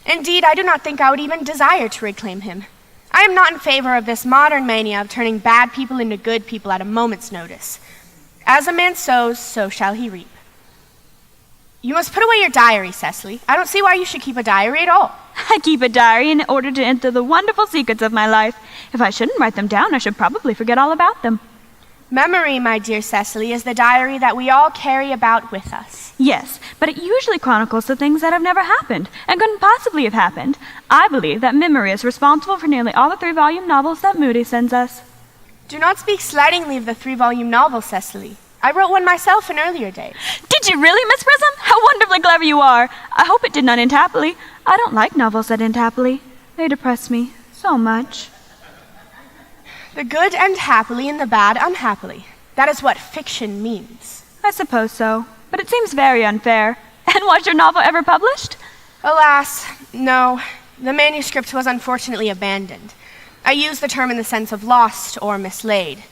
Indeed, I do not think I would even desire to reclaim him. I am not in favor of this modern mania of turning bad people into good people at a moment's notice. As a man sows, so shall he reap. You must put away your diary, Cecily. I don't see why you should keep a diary at all. I keep a diary in order to enter the wonderful secrets of my life. If I shouldn't write them down, I should probably forget all about them. Memory, my dear Cecily, is the diary that we all carry about with us. Yes, but it usually chronicles the things that have never happened and couldn't possibly have happened. I believe that memory is responsible for nearly all the 3-volume novels that Moody sends us. Do not speak slightingly of the 3-volume novel, Cecily. I wrote one myself in earlier days. Did you really, Miss Prism? How wonderfully clever you are. I hope it did not end happily. I don't like novels that end happily. They depress me so much. The good end happily and the bad unhappily. That is what fiction means. I suppose so, but it seems very unfair. And was your novel ever published? Alas, no. The manuscript was unfortunately abandoned. I use the term in the sense of lost or mislaid.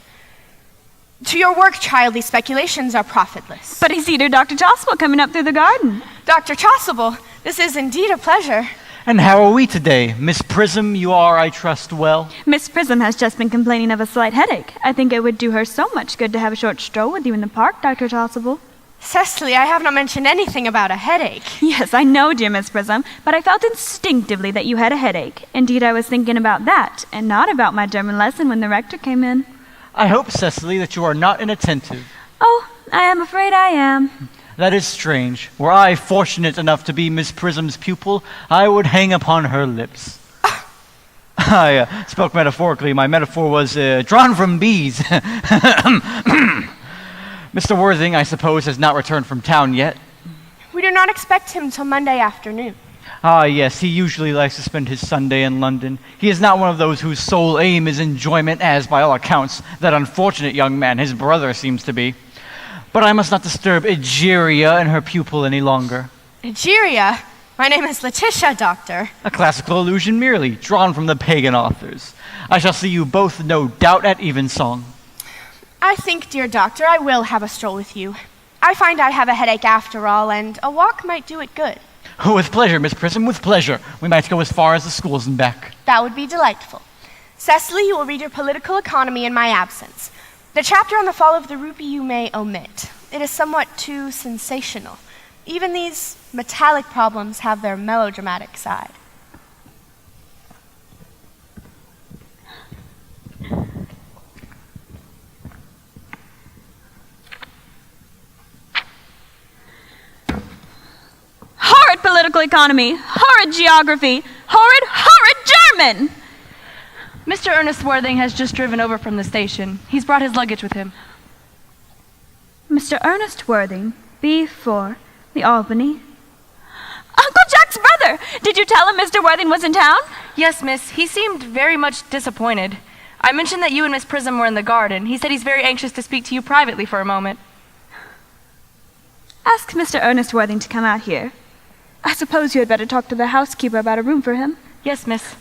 To your work, child, these speculations are profitless. But I see dear Dr. Chasuble coming up through the garden. Dr. Chasuble, this is indeed a pleasure. And how are we today? Miss Prism, you are, I trust, well? Miss Prism has just been complaining of a slight headache. I think it would do her so much good to have a short stroll with you in the park, Dr. Chasuble. Cecily, I have not mentioned anything about a headache. Yes, I know, dear Miss Prism, but I felt instinctively that you had a headache. Indeed, I was thinking about that, and not about my German lesson when the rector came in. I hope, Cecily, that you are not inattentive. Oh, I am afraid I am. That is strange. Were I fortunate enough to be Miss Prism's pupil, I would hang upon her lips. I spoke metaphorically. My metaphor was drawn from bees. Mr. Worthing, I suppose, has not returned from town yet. We do not expect him till Monday afternoon. Ah, yes, he usually likes to spend his Sunday in London. He is not one of those whose sole aim is enjoyment, as, by all accounts, that unfortunate young man, his brother, seems to be. But I must not disturb Egeria and her pupil any longer. Egeria? My name is Letitia, Doctor. A classical allusion merely, drawn from the pagan authors. I shall see you both, no doubt, at evensong. I think, dear Doctor, I will have a stroll with you. I find I have a headache after all, and a walk might do it good. With pleasure, Miss Prism, with pleasure. We might go as far as the schools and back. That would be delightful. Cecily, you will read your political economy in my absence. The chapter on the fall of the rupee you may omit. It is somewhat too sensational. Even these metallic problems have their melodramatic side. Horrid political economy, horrid geography, horrid German! Mr. Ernest Worthing has just driven over from the station. He's brought his luggage with him. Mr. Ernest Worthing, B4, the Albany. Uncle Jack's brother! Did you tell him Mr. Worthing was in town? Yes, miss. He seemed very much disappointed. I mentioned that you and Miss Prism were in the garden. He said he's very anxious to speak to you privately for a moment. Ask Mr. Ernest Worthing to come out here. I suppose you had better talk to the housekeeper about a room for him. Yes, miss.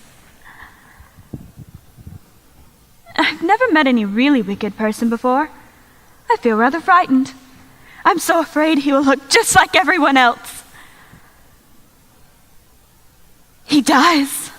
I've never met any really wicked person before. I feel rather frightened. I'm so afraid he will look just like everyone else. He dies.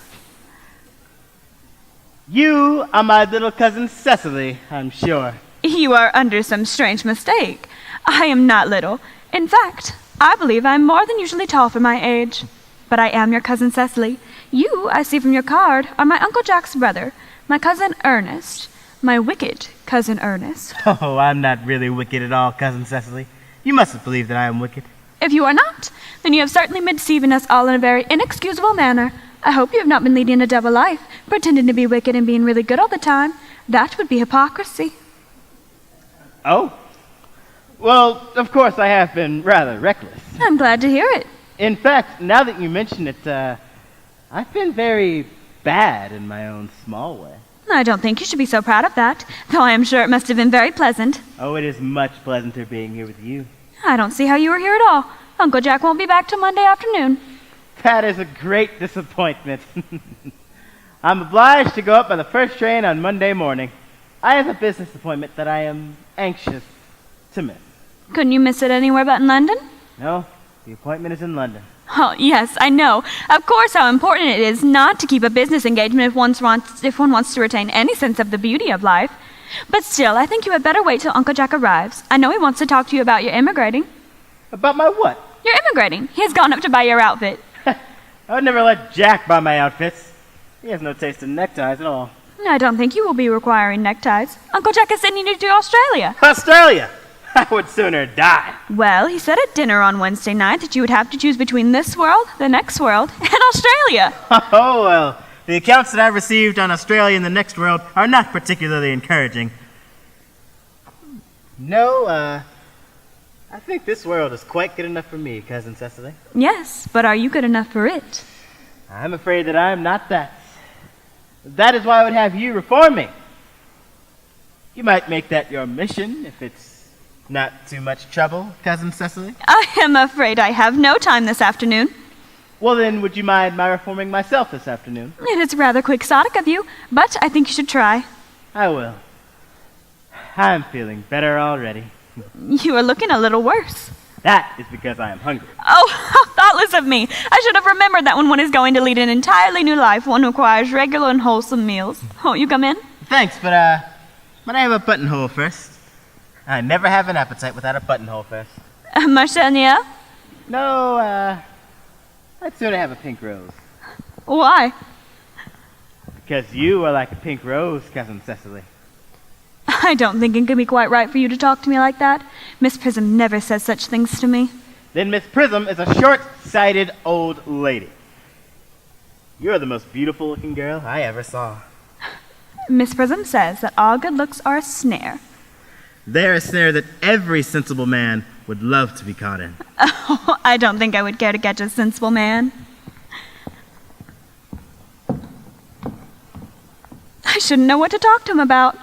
You are my little cousin Cecily, I'm sure. You are under some strange mistake. I am not little. In fact, I believe I am more than usually tall for my age. But I am your cousin Cecily. You, I see from your card, are my Uncle Jack's brother, my cousin Ernest, my wicked cousin Ernest. Oh, I'm not really wicked at all, cousin Cecily. You mustn't believe that I am wicked. If you are not, then you have certainly been deceiving us all in a very inexcusable manner. I hope you have not been leading a double life, pretending to be wicked and being really good all the time. That would be hypocrisy. Oh? Well, of course I have been rather reckless. I'm glad to hear it. In fact, now that you mention it, I've been very bad in my own small way. I don't think you should be so proud of that, though I am sure it must have been very pleasant. Oh, it is much pleasanter being here with you. I don't see how you were here at all. Uncle Jack won't be back till Monday afternoon. That is a great disappointment. I'm obliged to go up by the first train on Monday morning. I have a business appointment that I am anxious to miss. Couldn't you miss it anywhere but in London? No, the appointment is in London. Oh, yes, I know. Of course, how important it is not to keep a business engagement if one wants to retain any sense of the beauty of life. But still, I think you had better wait till Uncle Jack arrives. I know he wants to talk to you about your immigrating. About my what? Your immigrating. He has gone up to buy your outfit. I would never let Jack buy my outfits. He has no taste in neckties at all. I don't think you will be requiring neckties. Uncle Jack is sending you to Australia. Australia! I would sooner die. Well, he said at dinner on Wednesday night that you would have to choose between this world, the next world, and Australia. Oh, well, the accounts that I've received on Australia and the next world are not particularly encouraging. No, I think this world is quite good enough for me, Cousin Cecily. Yes, but are you good enough for it? I'm afraid that I am not that. That is why I would have you reform me. You might make that your mission if it's not too much trouble, Cousin Cecily. I am afraid I have no time this afternoon. Well then, would you mind my reforming myself this afternoon? It is rather quixotic of you, but I think you should try. I will. I'm feeling better already. You are looking a little worse. That is because I am hungry. Oh, how thoughtless of me. I should have remembered that when one is going to lead an entirely new life, one requires regular and wholesome meals. Won't you come in? Thanks, but I have a buttonhole first. I never have an appetite without a buttonhole first. Marcenia? No, I'd sooner have a pink rose. Why? Because you are like a pink rose, Cousin Cecily. I don't think it can be quite right for you to talk to me like that. Miss Prism never says such things to me. Then Miss Prism is a short-sighted old lady. You're the most beautiful-looking girl I ever saw. Miss Prism says that all good looks are a snare. They're a snare that every sensible man would love to be caught in. Oh, I don't think I would care to catch a sensible man. I shouldn't know what to talk to him about.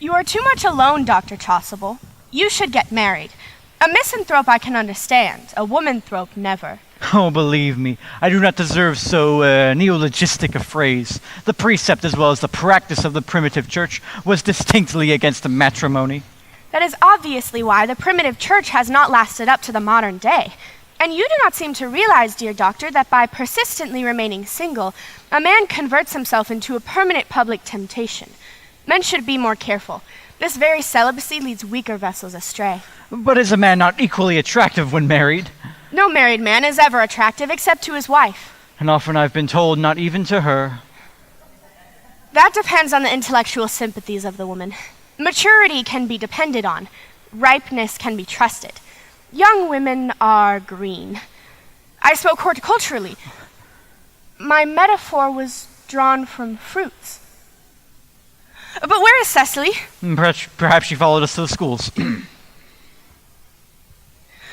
You are too much alone, Dr. Chasuble. You should get married. A misanthrope I can understand, a womanthrope never. Oh, believe me, I do not deserve so neologistic a phrase. The precept as well as the practice of the primitive church was distinctly against matrimony. That is obviously why the primitive church has not lasted up to the modern day. And you do not seem to realize, dear doctor, that by persistently remaining single, a man converts himself into a permanent public temptation. Men should be more careful. This very celibacy leads weaker vessels astray. But is a man not equally attractive when married? No married man is ever attractive except to his wife. And often I've been told not even to her. That depends on the intellectual sympathies of the woman. Maturity can be depended on. Ripeness can be trusted. Young women are green. I spoke horticulturally. My metaphor was drawn from fruits. But where is Cecily? Perhaps she followed us to the schools.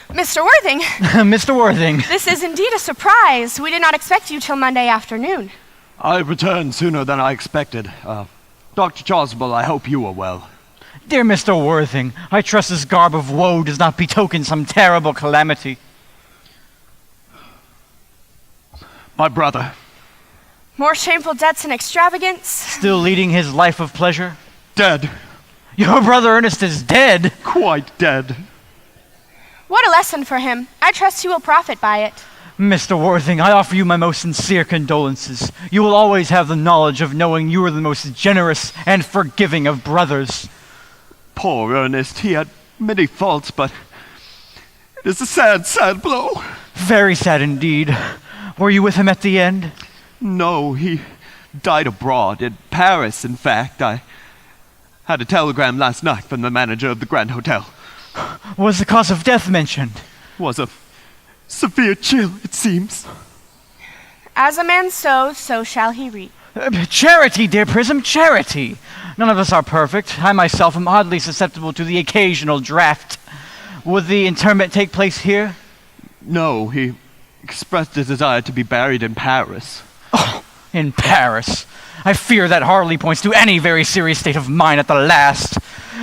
Mr. Worthing! Mr. Worthing! This is indeed a surprise. We did not expect you till Monday afternoon. I returned sooner than I expected. Dr. Chasuble, I hope you are well. Dear Mr. Worthing, I trust this garb of woe does not betoken some terrible calamity. My brother. More shameful debts and extravagance? Still leading his life of pleasure? Dead. Your brother Ernest is dead? Quite dead. What a lesson for him. I trust he will profit by it. Mr. Worthing, I offer you my most sincere condolences. You will always have the knowledge of knowing you are the most generous and forgiving of brothers. Poor Ernest, he had many faults, but it is a sad, sad blow. Very sad indeed. Were you with him at the end? No, he died abroad, in Paris, in fact. I had a telegram last night from the manager of the Grand Hotel. Was the cause of death mentioned? Was a severe chill, it seems. As a man sows, so shall he reap. Charity, dear Prism, charity. None of us are perfect. I myself am oddly susceptible to the occasional draft. Would the interment take place here? No, he expressed a desire to be buried in Paris. Oh, in Paris. I fear that hardly points to any very serious state of mind at the last.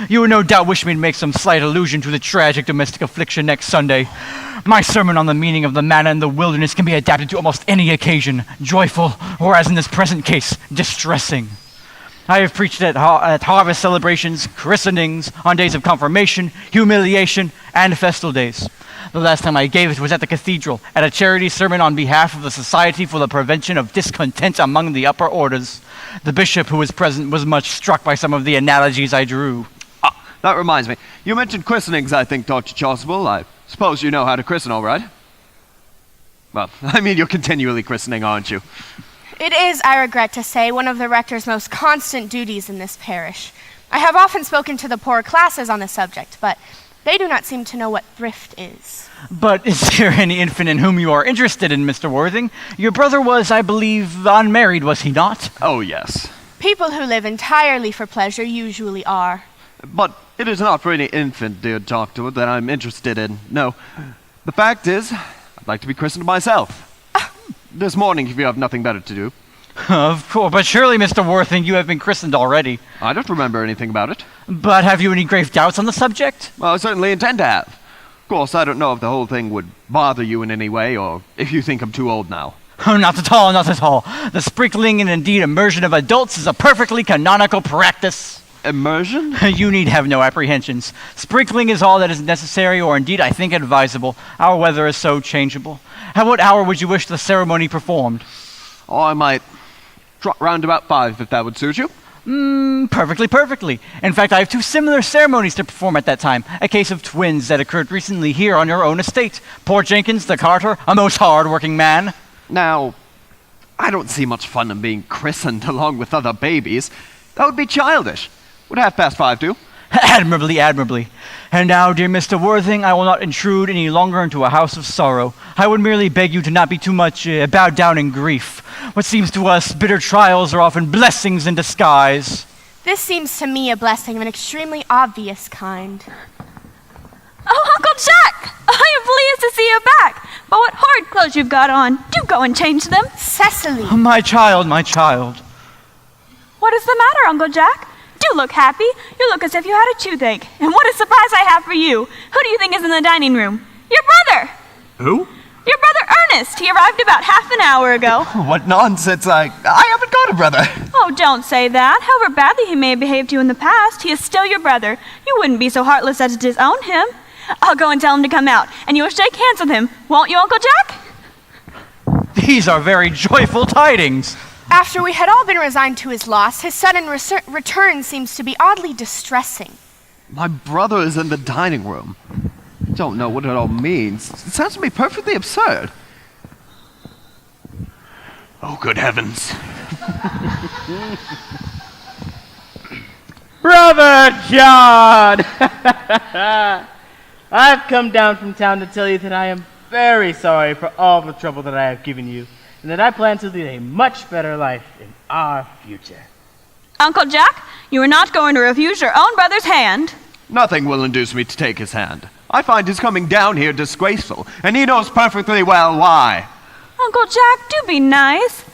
You would no doubt wish me to make some slight allusion to the tragic domestic affliction next Sunday. My sermon on the meaning of the manna in the wilderness can be adapted to almost any occasion, joyful, or as in this present case, distressing. I have preached at harvest celebrations, christenings, on days of confirmation, humiliation, and festal days. The last time I gave it was at the cathedral, at a charity sermon on behalf of the Society for the Prevention of Discontent Among the Upper Orders. The bishop who was present was much struck by some of the analogies I drew. That reminds me. You mentioned christenings, I think, Dr. Chasuble. I suppose you know how to christen, all right? Well, I mean, you're continually christening, aren't you? It is, I regret to say, one of the rector's most constant duties in this parish. I have often spoken to the poorer classes on the subject, but they do not seem to know what thrift is. But is there any infant in whom you are interested in, Mr. Worthing? Your brother was, I believe, unmarried, was he not? Oh, yes. People who live entirely for pleasure usually are. But it is not for any infant, dear doctor, that I'm interested in. No. The fact is, I'd like to be christened myself. This morning, if you have nothing better to do. Of course, but surely, Mr. Worthing, you have been christened already. I don't remember anything about it. But have you any grave doubts on the subject? Well, I certainly intend to have. Of course, I don't know if the whole thing would bother you in any way, or if you think I'm too old now. Oh, not at all, not at all. The sprinkling and indeed immersion of adults is a perfectly canonical practice. Immersion? You need have no apprehensions. Sprinkling is all that is necessary, or indeed I think advisable. Our weather is so changeable. At what hour would you wish the ceremony performed? Oh, I might trot round about 5, if that would suit you. Perfectly. In fact, I have 2 similar ceremonies to perform at that time. A case of twins that occurred recently here on your own estate. Poor Jenkins, the carter, a most hard-working man. Now, I don't see much fun in being christened along with other babies. That would be childish. Would 5:30 do? Admirably. And now, dear Mr. Worthing, I will not intrude any longer into a house of sorrow. I would merely beg you to not be too much bowed down in grief. What seems to us bitter trials are often blessings in disguise. This seems to me a blessing of an extremely obvious kind. Oh, Uncle Jack! I am pleased to see you back. But what horrid clothes you've got on. Do go and change them. Cecily! Oh, my child. What is the matter, Uncle Jack? Do look happy. You look as if you had a toothache. And what a surprise I have for you. Who do you think is in the dining room? Your brother! Who? Your brother Ernest. He arrived about half an hour ago. What nonsense. I haven't got a brother. Oh, don't say that. However badly he may have behaved to you in the past, he is still your brother. You wouldn't be so heartless as to disown him. I'll go and tell him to come out, and you will shake hands with him, won't you, Uncle Jack? These are very joyful tidings. After we had all been resigned to his loss, his sudden return seems to be oddly distressing. My brother is in the dining room. Don't know what it all means. It sounds to me perfectly absurd. Oh, good heavens. Brother John! I've come down from town to tell you that I am very sorry for all the trouble that I have given you, and that I plan to lead a much better life in our future. Uncle Jack, you are not going to refuse your own brother's hand. Nothing will induce me to take his hand. I find his coming down here disgraceful, and he knows perfectly well why. Uncle Jack, do be nice.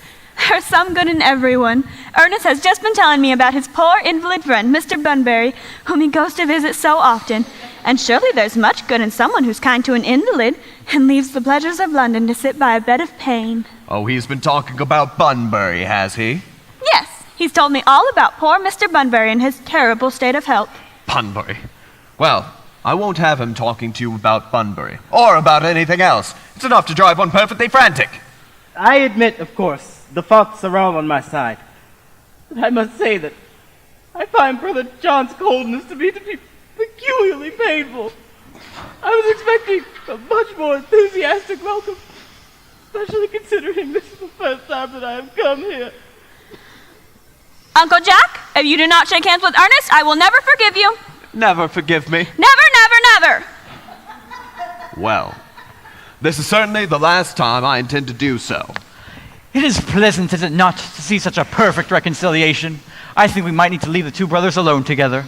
There's some good in everyone. Ernest has just been telling me about his poor invalid friend, Mr. Bunbury, whom he goes to visit so often. And surely there's much good in someone who's kind to an invalid and leaves the pleasures of London to sit by a bed of pain. Oh, he's been talking about Bunbury, has he? Yes, he's told me all about poor Mr. Bunbury and his terrible state of health. Bunbury. Well, I won't have him talking to you about Bunbury, or about anything else. It's enough to drive one perfectly frantic. I admit, of course, the faults are all on my side. But I must say that I find Brother John's coldness to be peculiarly painful. I was expecting a much more enthusiastic welcome, especially considering this is the first time that I have come here. Uncle Jack, if you do not shake hands with Ernest, I will never forgive you. Never forgive me. Never. Well, this is certainly the last time I intend to do so. It is pleasant, is it not, to see such a perfect reconciliation? I think we might need to leave the 2 brothers alone together.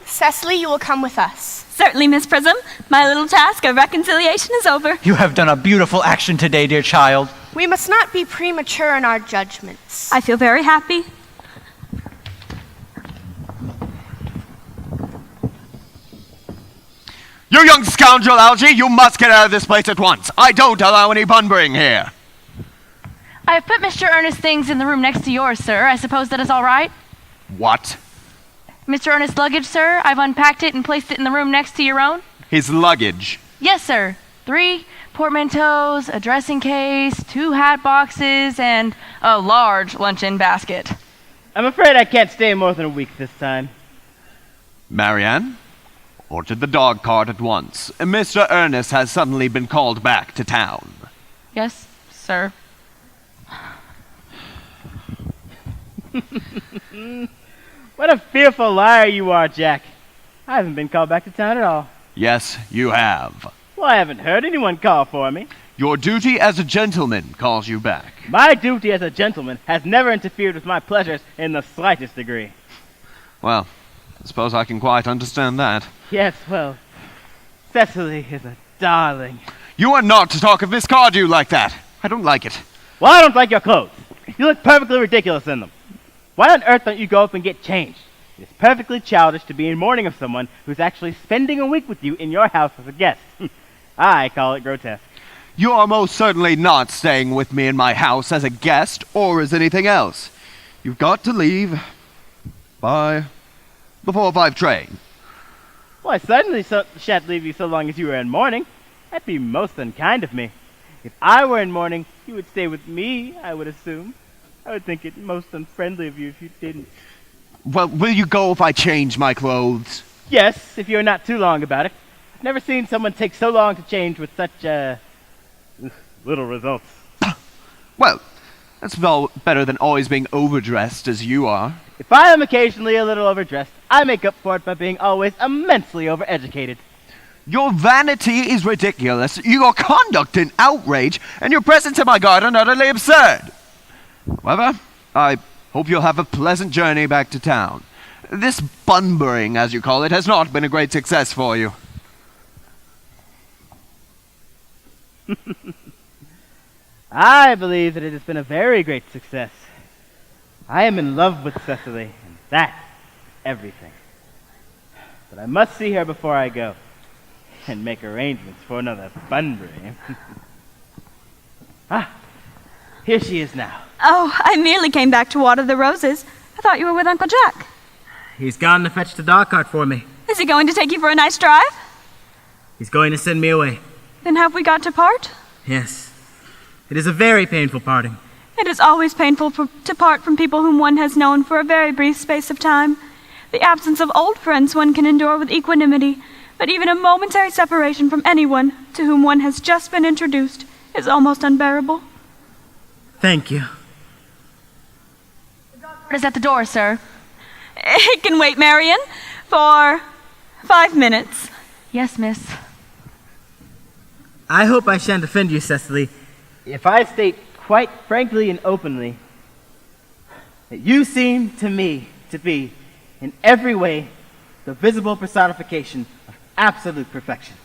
Cecily, you will come with us. Certainly, Miss Prism. My little task of reconciliation is over. You have done a beautiful action today, dear child. We must not be premature in our judgments. I feel very happy. You young scoundrel, Algy, you must get out of this place at once. I don't allow any Bunburying here. I have put Mr. Ernest's things in the room next to yours, sir. I suppose that is all right? What? Mr. Ernest's luggage, sir. I've unpacked it and placed it in the room next to your own. His luggage? Yes, sir. 3 portmanteaus, a dressing case, 2 hat boxes, and a large luncheon basket. I'm afraid I can't stay more than a week this time. Marianne? Order the dog cart at once. Mr. Ernest has suddenly been called back to town. Yes, sir. What a fearful liar you are, Jack. I haven't been called back to town at all. Yes, you have. Well, I haven't heard anyone call for me. Your duty as a gentleman calls you back. My duty as a gentleman has never interfered with my pleasures in the slightest degree. Well, I suppose I can quite understand that. Yes, well, Cecily is a darling. You are not to talk of Miss Cardew like that. I don't like it. Well, I don't like your clothes. You look perfectly ridiculous in them. Why on earth don't you go up and get changed? It is perfectly childish to be in mourning of someone who's actually spending a week with you in your house as a guest. I call it grotesque. You are most certainly not staying with me in my house as a guest or as anything else. You've got to leave by the 4:05 train. Well, I certainly shan't leave you so long as you are in mourning. That'd be most unkind of me. If I were in mourning, you would stay with me, I would assume. I would think it most unfriendly of you if you didn't. Well, will you go if I change my clothes? Yes, if you're not too long about it. I've never seen someone take so long to change with such, little results. Well, that's well better than always being overdressed as you are. If I am occasionally a little overdressed, I make up for it by being always immensely overeducated. Your vanity is ridiculous, your conduct an outrage, and your presence in my garden utterly absurd. However, I hope you'll have a pleasant journey back to town. This bunburying, as you call it, has not been a great success for you. I believe that it has been a very great success. I am in love with Cecily, and that's everything. But I must see her before I go, and make arrangements for another bunburying. Here she is now. Oh, I merely came back to water the roses. I thought you were with Uncle Jack. He's gone to fetch the dog cart for me. Is he going to take you for a nice drive? He's going to send me away. Then have we got to part? Yes. It is a very painful parting. It is always painful to part from people whom one has known for a very brief space of time. The absence of old friends one can endure with equanimity, but even a momentary separation from anyone to whom one has just been introduced is almost unbearable. Thank you. The dog cart is at the door, sir. It can wait, Marion, for 5 minutes. Yes, miss. I hope I shan't offend you, Cecily, if I state quite frankly and openly that you seem to me to be, in every way, the visible personification of absolute perfection.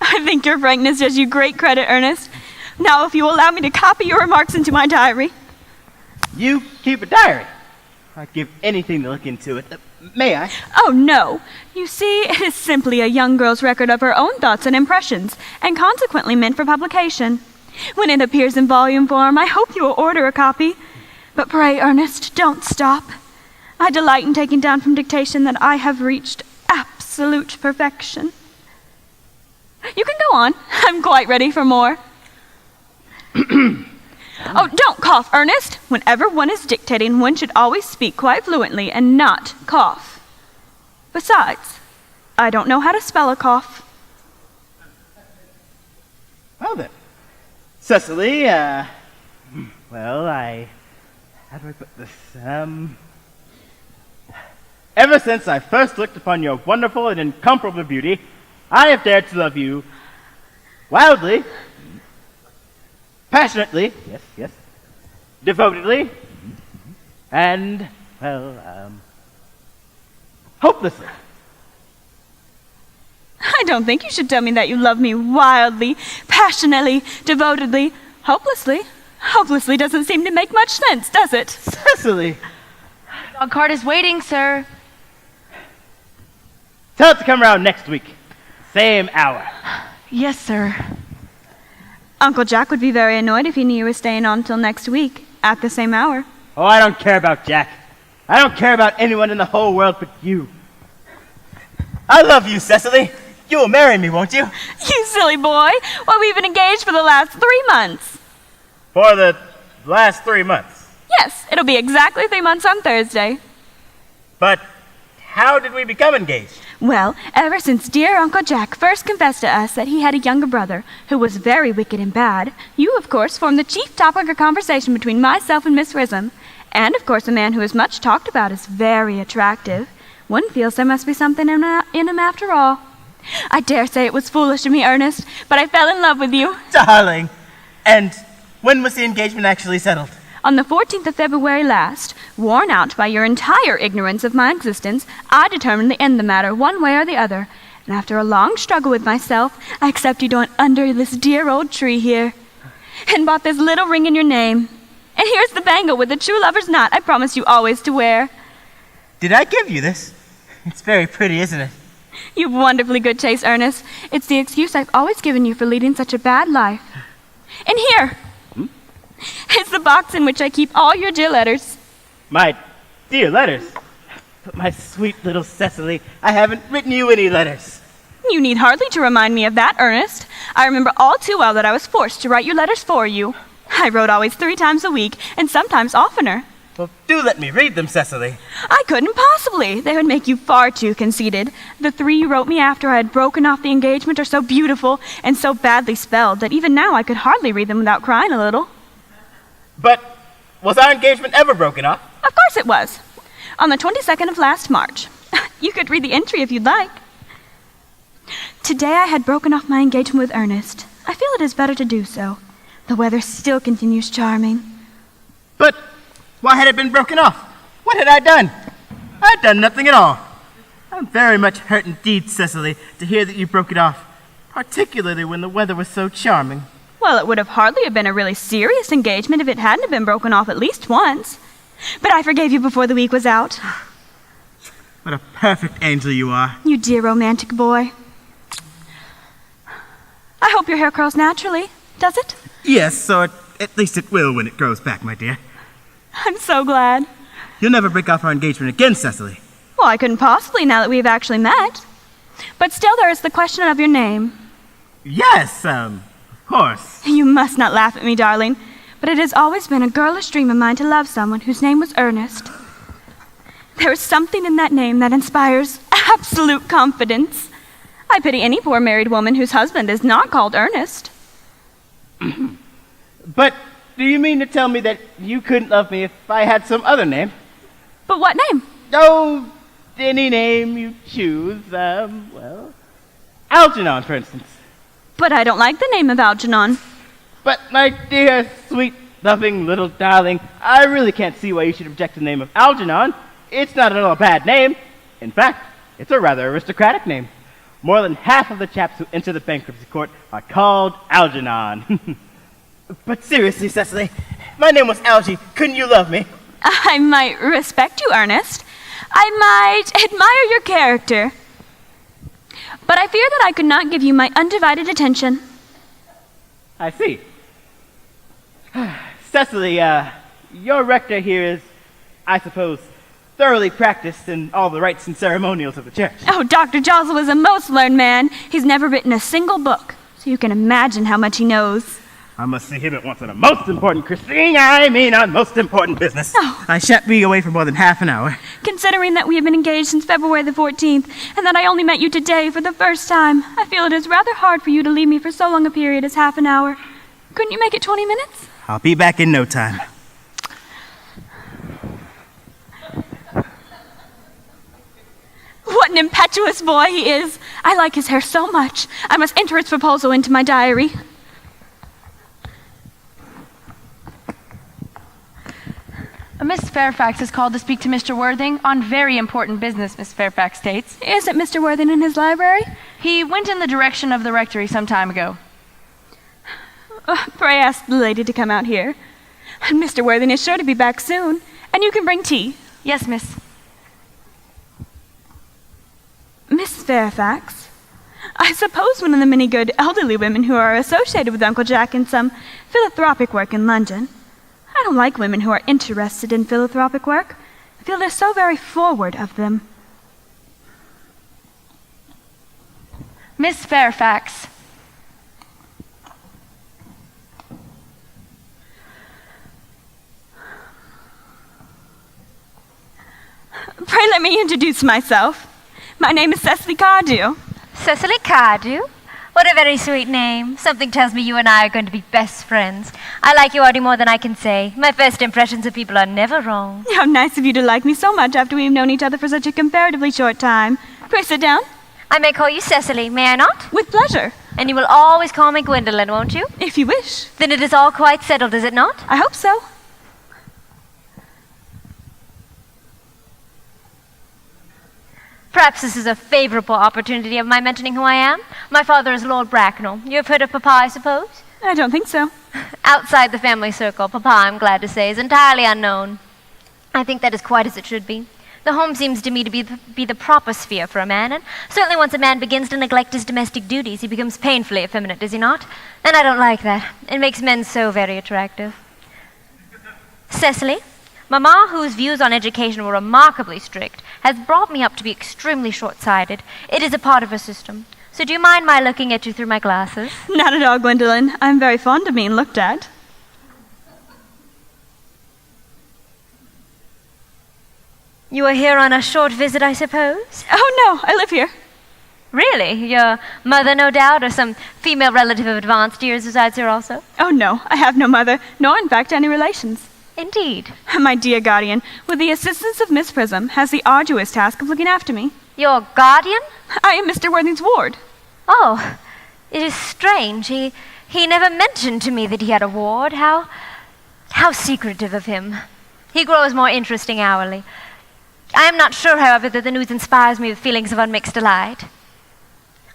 I think your frankness does you great credit, Ernest. Now, if you allow me to copy your remarks into my diary. You keep a diary? I'd give anything to look into it. May I? Oh, no. You see, it is simply a young girl's record of her own thoughts and impressions, and consequently meant for publication. When it appears in volume form, I hope you will order a copy. But pray, Ernest, don't stop. I delight in taking down from dictation that I have reached absolute perfection. You can go on. I'm quite ready for more. Oh, don't cough, Ernest. Whenever one is dictating, one should always speak quite fluently and not cough. Besides, I don't know how to spell a cough. Well then, Cecily, how do I put this? Ever since I first looked upon your wonderful and incomparable beauty, I have dared to love you wildly, passionately, yes, devotedly, and, hopelessly. I don't think you should tell me that you love me wildly, passionately, devotedly, hopelessly. Hopelessly doesn't seem to make much sense, does it? Cecily! The dog cart is waiting, sir. Tell it to come around next week. Same hour. Yes, sir. Uncle Jack would be very annoyed if he knew you were staying on till next week, at the same hour. Oh, I don't care about Jack. I don't care about anyone in the whole world but you. I love you, Cecily. You'll marry me, won't you? You silly boy. Well, we've been engaged for the last 3 months. For the last 3 months? Yes, it'll be exactly 3 months on Thursday. But how did we become engaged? Well, ever since dear Uncle Jack first confessed to us that he had a younger brother who was very wicked and bad, you, of course, formed the chief topic of conversation between myself and Miss Rism. And, of course, a man who is much talked about is very attractive. One feels there must be something in him after all. I dare say it was foolish of me, Ernest, but I fell in love with you. Darling! And when was the engagement actually settled? On the 14th of February last, worn out by your entire ignorance of my existence, I determined to end the matter one way or the other. And after a long struggle with myself, I accepted you under this dear old tree here, and bought this little ring in your name. And here's the bangle with the true lover's knot I promised you always to wear. Did I give you this? It's very pretty, isn't it? You've wonderfully good taste, Ernest. It's the excuse I've always given you for leading such a bad life. And here, it's the box in which I keep all your dear letters. My dear letters? But my sweet little Cecily, I haven't written you any letters. You need hardly to remind me of that, Ernest. I remember all too well that I was forced to write your letters for you. I wrote always 3 times a week, and sometimes oftener. Well, do let me read them, Cecily. I couldn't possibly. They would make you far too conceited. The 3 you wrote me after I had broken off the engagement are so beautiful and so badly spelled that even now I could hardly read them without crying a little. But was our engagement ever broken off? Of course it was. On the 22nd of last March. You could read the entry if you'd like. Today I had broken off my engagement with Ernest. I feel it is better to do so. The weather still continues charming. But why had it been broken off? What had I done? I had done nothing at all. I'm very much hurt indeed, Cecily, to hear that you broke it off, particularly when the weather was so charming. Well, it would have hardly have been a really serious engagement if it hadn't been broken off at least once. But I forgave you before the week was out. What a perfect angel you are. You dear romantic boy. I hope your hair curls naturally, does it? Yes, so at least it will when it grows back, my dear. I'm so glad. You'll never break off our engagement again, Cecily. Well, I couldn't possibly now that we've actually met. But still there is the question of your name. Yes, of course. You must not laugh at me, darling, but it has always been a girlish dream of mine to love someone whose name was Ernest. There is something in that name that inspires absolute confidence. I pity any poor married woman whose husband is not called Ernest. But do you mean to tell me that you couldn't love me if I had some other name? But what name? Oh, any name you choose. Algernon, for instance. But I don't like the name of Algernon. But my dear, sweet, loving little darling, I really can't see why you should object to the name of Algernon. It's not at all a bad name. In fact, it's a rather aristocratic name. More than half of the chaps who enter the bankruptcy court are called Algernon. But seriously, Cecily, if my name was Algie, couldn't you love me? I might respect you, Ernest. I might admire your character. But I fear that I could not give you my undivided attention. I see. Cecily, your rector here is, I suppose, thoroughly practiced in all the rites and ceremonials of the church. Oh, Dr. Josel is a most learned man. He's never written a single book, so you can imagine how much he knows. I must see him at once on a most important on most important business. Oh. I shan't be away for more than half an hour. Considering that we have been engaged since February the 14th, and that I only met you today for the first time, I feel it is rather hard for you to leave me for so long a period as half an hour. Couldn't you make it 20 minutes? I'll be back in no time. What an impetuous boy he is. I like his hair so much. I must enter his proposal into my diary. Miss Fairfax is called to speak to Mr. Worthing on very important business, Miss Fairfax states. Is it Mr. Worthing in his library? He went in the direction of the rectory some time ago. Pray ask the lady to come out here. Mr. Worthing is sure to be back soon, and you can bring tea. Yes, miss. Miss Fairfax, I suppose one of the many good elderly women who are associated with Uncle Jack in some philanthropic work in London. I don't like women who are interested in philanthropic work. I feel they're so very forward of them. Miss Fairfax. Pray let me introduce myself. My name is Cecily Cardew. Cecily Cardew? What a very sweet name. Something tells me you and I are going to be best friends. I like you, Artie, more than I can say. My first impressions of people are never wrong. How nice of you to like me so much after we've known each other for such a comparatively short time. Pray sit down. I may call you Cecily, may I not? With pleasure. And you will always call me Gwendolen, won't you? If you wish. Then it is all quite settled, is it not? I hope so. Perhaps this is a favorable opportunity of my mentioning who I am. My father is Lord Bracknell. You have heard of Papa, I suppose? I don't think so. Outside the family circle, Papa, I'm glad to say, is entirely unknown. I think that is quite as it should be. The home seems to me to be the proper sphere for a man, and certainly once a man begins to neglect his domestic duties, he becomes painfully effeminate, does he not? And I don't like that. It makes men so very attractive. Cecily, Mamma, whose views on education were remarkably strict, has brought me up to be extremely short-sighted. It is a part of her system. So do you mind my looking at you through my glasses? Not at all, Gwendolen. I'm very fond of being looked at. You are here on a short visit, I suppose? Oh, no, I live here. Really? Your mother, no doubt, or some female relative of advanced years resides here also? Oh, no, I have no mother, nor in fact any relations. Indeed. My dear guardian, with the assistance of Miss Prism, has the arduous task of looking after me. Your guardian? I am Mr. Worthing's ward. Oh, it is strange. He never mentioned to me that he had a ward. How secretive of him. He grows more interesting hourly. I am not sure, however, that the news inspires me with feelings of unmixed delight.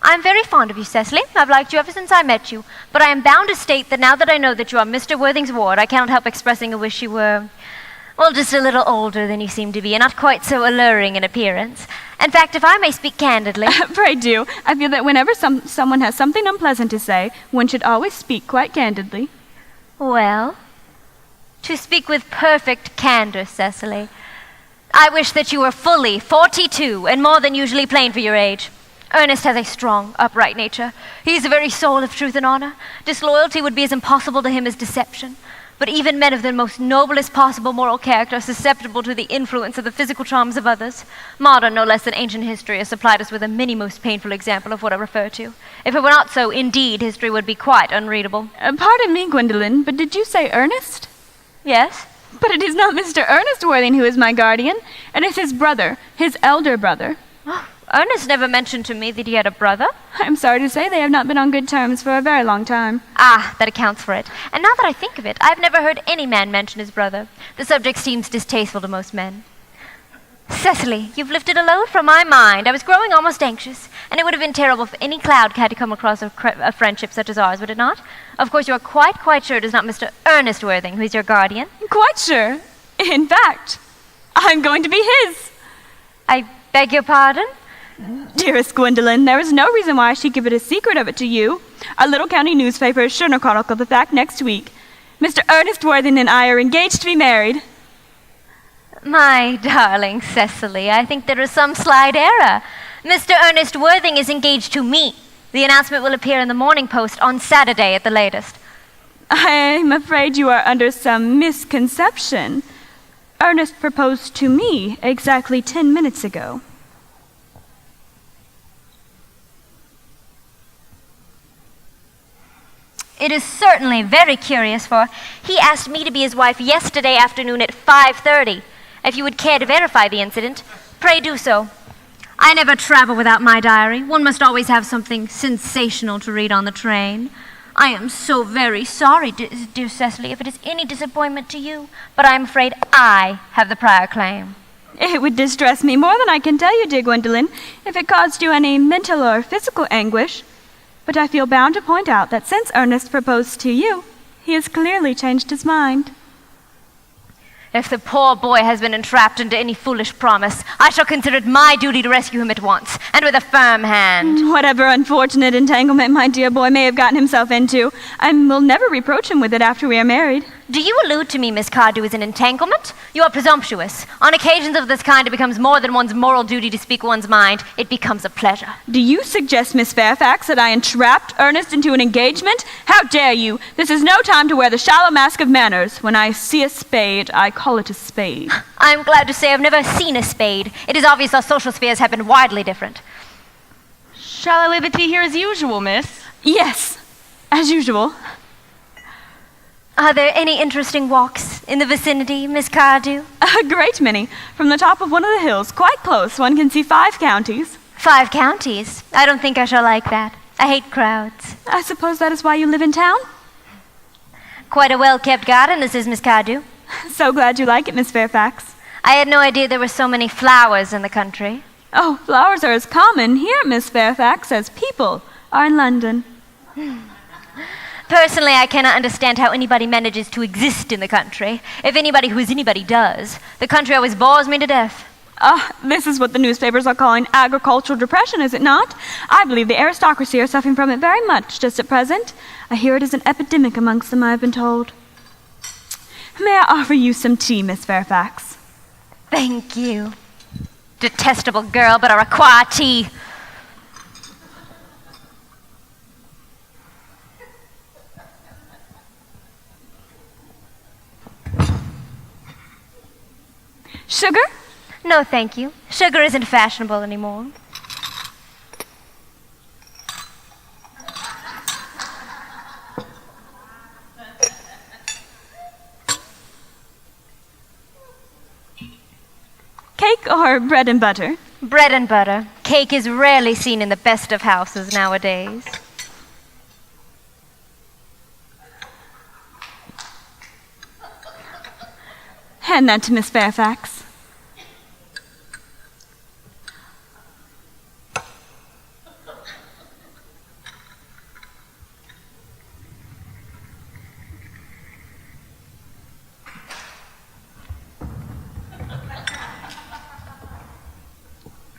I am very fond of you, Cecily. I've liked you ever since I met you. But I am bound to state that now that I know that you are Mr. Worthing's ward, I cannot help expressing a wish you were, well, just a little older than you seem to be, and not quite so alluring in appearance. In fact, if I may speak candidly... Pray do. I feel that whenever someone has something unpleasant to say, one should always speak quite candidly. Well, to speak with perfect candor, Cecily, I wish that you were fully 42 and more than usually plain for your age. Ernest has a strong, upright nature. He is the very soul of truth and honor. Disloyalty would be as impossible to him as deception. But even men of the most noblest possible moral character are susceptible to the influence of the physical charms of others. Modern, no less than ancient history, has supplied us with a many most painful example of what I refer to. If it were not so, indeed, history would be quite unreadable. Pardon me, Gwendolen, but did you say Ernest? Yes? But it is not Mr. Ernest Worthing who is my guardian. It is his brother, his elder brother. Oh, Ernest never mentioned to me that he had a brother. I'm sorry to say they have not been on good terms for a very long time. Ah, that accounts for it. And now that I think of it, I've never heard any man mention his brother. The subject seems distasteful to most men. Cecily, you've lifted a load from my mind. I was growing almost anxious, and it would have been terrible if any cloud had to come across a friendship such as ours, would it not? Of course, you are quite sure it is not Mr. Ernest Worthing who is your guardian. Quite sure. In fact, I'm going to be his. I beg your pardon? Dearest Gwendolen, there is no reason why I should give it a secret of it to you. Our little county newspaper is sure to chronicle the fact next week. Mr. Ernest Worthing and I are engaged to be married. My darling Cecily, I think there is some slight error. Mr. Ernest Worthing is engaged to me. The announcement will appear in the Morning Post on Saturday at the latest. I'm afraid you are under some misconception. Ernest proposed to me exactly 10 minutes ago. It is certainly very curious, for he asked me to be his wife yesterday afternoon at 5:30. If you would care to verify the incident, pray do so. I never travel without my diary. One must always have something sensational to read on the train. I am so very sorry, dear Cecily, if it is any disappointment to you, but I am afraid I have the prior claim. It would distress me more than I can tell you, dear Gwendolen, if it caused you any mental or physical anguish. But I feel bound to point out that since Ernest proposed to you, he has clearly changed his mind. If the poor boy has been entrapped into any foolish promise, I shall consider it my duty to rescue him at once, and with a firm hand. Whatever unfortunate entanglement my dear boy may have gotten himself into, I will never reproach him with it after we are married. Do you allude to me, Miss Cardew, as an entanglement? You are presumptuous. On occasions of this kind, it becomes more than one's moral duty to speak one's mind. It becomes a pleasure. Do you suggest, Miss Fairfax, that I entrapped Ernest into an engagement? How dare you? This is no time to wear the shallow mask of manners. When I see a spade, I call it a spade. I'm glad to say I've never seen a spade. It is obvious our social spheres have been widely different. Shall I lay the tea here as usual, miss? Yes, as usual. Are there any interesting walks in the vicinity, Miss Cardew? A great many. From the top of one of the hills, quite close, one can see 5 counties. 5 counties? I don't think I shall like that. I hate crowds. I suppose that is why you live in town? Quite a well-kept garden, this is, Miss Cardew. So glad you like it, Miss Fairfax. I had no idea there were so many flowers in the country. Oh, flowers are as common here, Miss Fairfax, as people are in London. Personally, I cannot understand how anybody manages to exist in the country. If anybody who is anybody does, the country always bores me to death. This is what the newspapers are calling agricultural depression, is it not? I believe the aristocracy are suffering from it very much just at present. I hear it is an epidemic amongst them, I have been told. May I offer you some tea, Miss Fairfax? Thank you. Detestable girl, but I require tea. Sugar? No, thank you. Sugar isn't fashionable anymore. Cake or bread and butter? Bread and butter. Cake is rarely seen in the best of houses nowadays. Hand that to Miss Fairfax.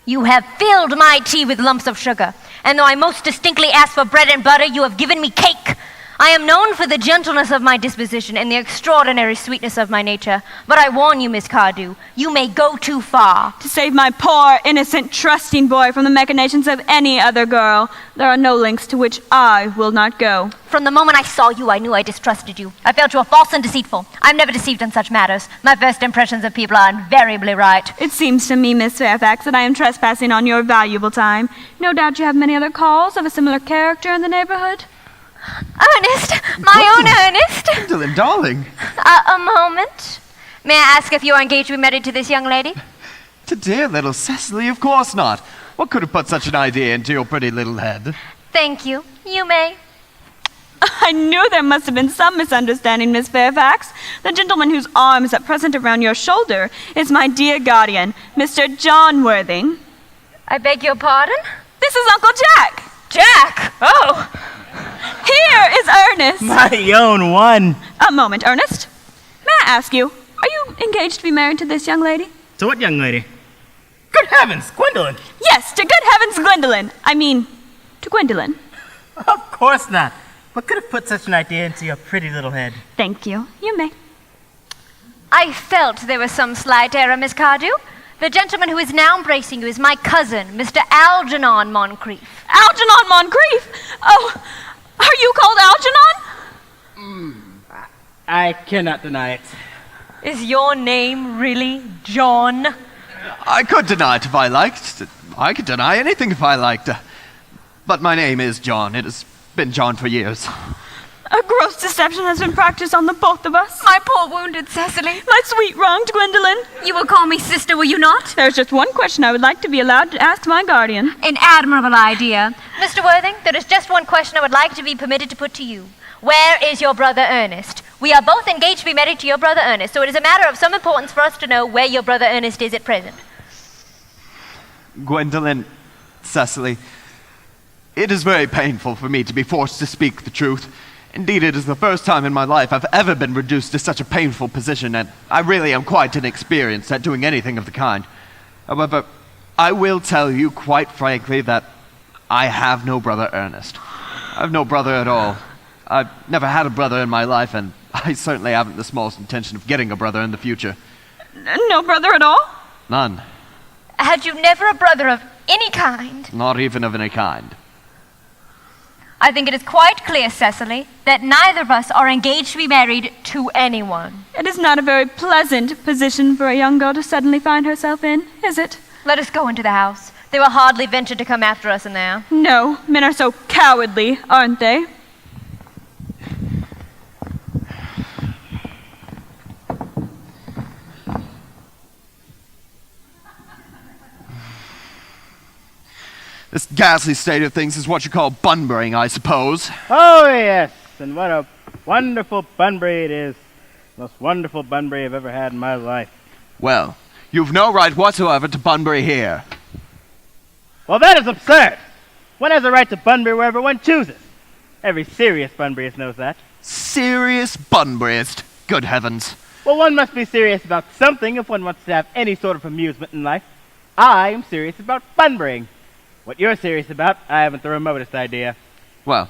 You have filled my tea with lumps of sugar, and though I most distinctly asked for bread and butter, you have given me cake. I am known for the gentleness of my disposition and the extraordinary sweetness of my nature, but I warn you, Miss Cardew, you may go too far. To save my poor, innocent, trusting boy from the machinations of any other girl, there are no lengths to which I will not go. From the moment I saw you, I knew I distrusted you. I felt you were false and deceitful. I'm never deceived in such matters. My first impressions of people are invariably right. It seems to me, Miss Fairfax, that I am trespassing on your valuable time. No doubt you have many other calls of a similar character in the neighborhood. Ernest! My own Ernest! Gwendolyn, darling. A moment. May I ask if you are engaged to be married to this young lady? To dear little Cecily, of course not. What could have put such an idea into your pretty little head? Thank you. You may. I knew there must have been some misunderstanding, Miss Fairfax. The gentleman whose arm is at present around your shoulder is my dear guardian, Mr. John Worthing. I beg your pardon? This is Uncle Jack. Jack! Oh! Here is Ernest. My own one. A moment, Ernest. May I ask you, are you engaged to be married to this young lady? To what young lady? Good heavens, Gwendolyn! Yes, to good heavens, Gwendolyn. I mean, to Gwendolyn. Of course not. What could have put such an idea into your pretty little head? Thank you. You may. I felt there was some slight error, Miss Cardew. The gentleman who is now embracing you is my cousin, Mr. Algernon Moncrief. Algernon Moncrief? Oh, are you called Algernon? I cannot deny it. Is your name really John? I could deny it if I liked. I could deny anything if I liked. But my name is John. It has been John for years. A gross deception has been practiced on the both of us. My poor wounded Cecily. My sweet wronged Gwendolyn. You will call me sister, will you not? There's just one question I would like to be allowed to ask my guardian. An admirable idea. Mr. Worthing, there is just one question I would like to be permitted to put to you. Where is your brother Ernest? We are both engaged to be married to your brother Ernest, so it is a matter of some importance for us to know where your brother Ernest is at present. Gwendolyn, Cecily, it is very painful for me to be forced to speak the truth. Indeed, it is the first time in my life I've ever been reduced to such a painful position, and I really am quite inexperienced at doing anything of the kind. However, I will tell you quite frankly that I have no brother Ernest. I have no brother at all. I've never had a brother in my life, and I certainly haven't the smallest intention of getting a brother in the future. No brother at all? None. Had you never a brother of any kind? Not even of any kind. I think it is quite clear, Cecily, that neither of us are engaged to be married to anyone. It is not a very pleasant position for a young girl to suddenly find herself in, is it? Let us go into the house. They will hardly venture to come after us in there. No, men are so cowardly, aren't they? This ghastly state of things is what you call bunburying, I suppose. Oh, yes, and what a wonderful bunbury it is. Most wonderful bunbury I've ever had in my life. Well, you've no right whatsoever to bunbury here. Well, that is absurd. One has a right to bunbury wherever one chooses. Every serious bunburyist knows that. Serious bunburyist? Good heavens. Well, one must be serious about something if one wants to have any sort of amusement in life. I am serious about bunburying. What you're serious about, I haven't the remotest idea. Well,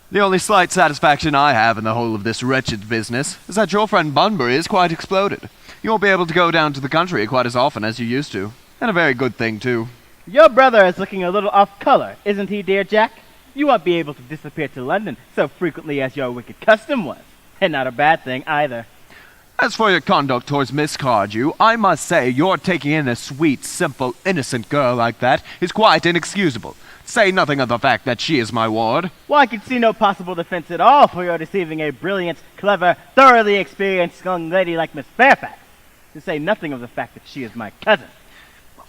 the only slight satisfaction I have in the whole of this wretched business is that your friend Bunbury is quite exploded. You won't be able to go down to the country quite as often as you used to. And a very good thing, too. Your brother is looking a little off color, isn't he, dear Jack? You won't be able to disappear to London so frequently as your wicked custom was. And not a bad thing, either. As for your conduct towards Miss Cardew, I must say your taking in a sweet, simple, innocent girl like that is quite inexcusable. Say nothing of the fact that she is my ward. Well, I can see no possible defense at all for your deceiving a brilliant, clever, thoroughly experienced young lady like Miss Fairfax. To say nothing of the fact that she is my cousin.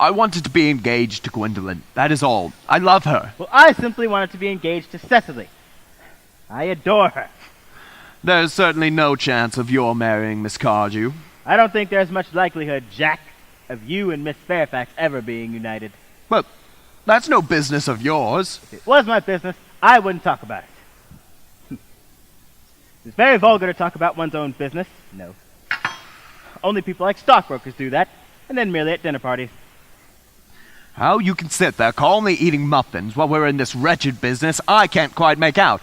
I wanted to be engaged to Gwendolen. That is all. I love her. Well, I simply wanted to be engaged to Cecily. I adore her. There's certainly no chance of your marrying Miss Cardew. I don't think there's much likelihood, Jack, of you and Miss Fairfax ever being united. Well, that's no business of yours. If it was my business, I wouldn't talk about it. It's very vulgar to talk about one's own business. No. Only people like stockbrokers do that, and then merely at dinner parties. How you can sit there calmly eating muffins while we're in this wretched business, I can't quite make out.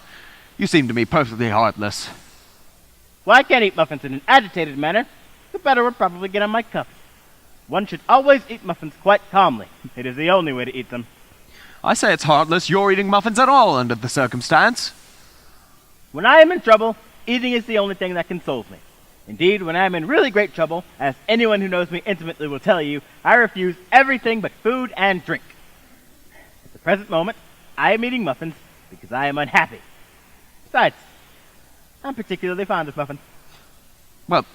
You seem to me perfectly heartless. Well, I can't eat muffins in an agitated manner. The better would probably get on my cuffs. One should always eat muffins quite calmly. It is the only way to eat them. I say it's heartless you're eating muffins at all under the circumstance. When I am in trouble, eating is the only thing that consoles me. Indeed, when I am in really great trouble, as anyone who knows me intimately will tell you, I refuse everything but food and drink. At the present moment, I am eating muffins because I am unhappy. Besides, I'm particularly fond of muffins. Well,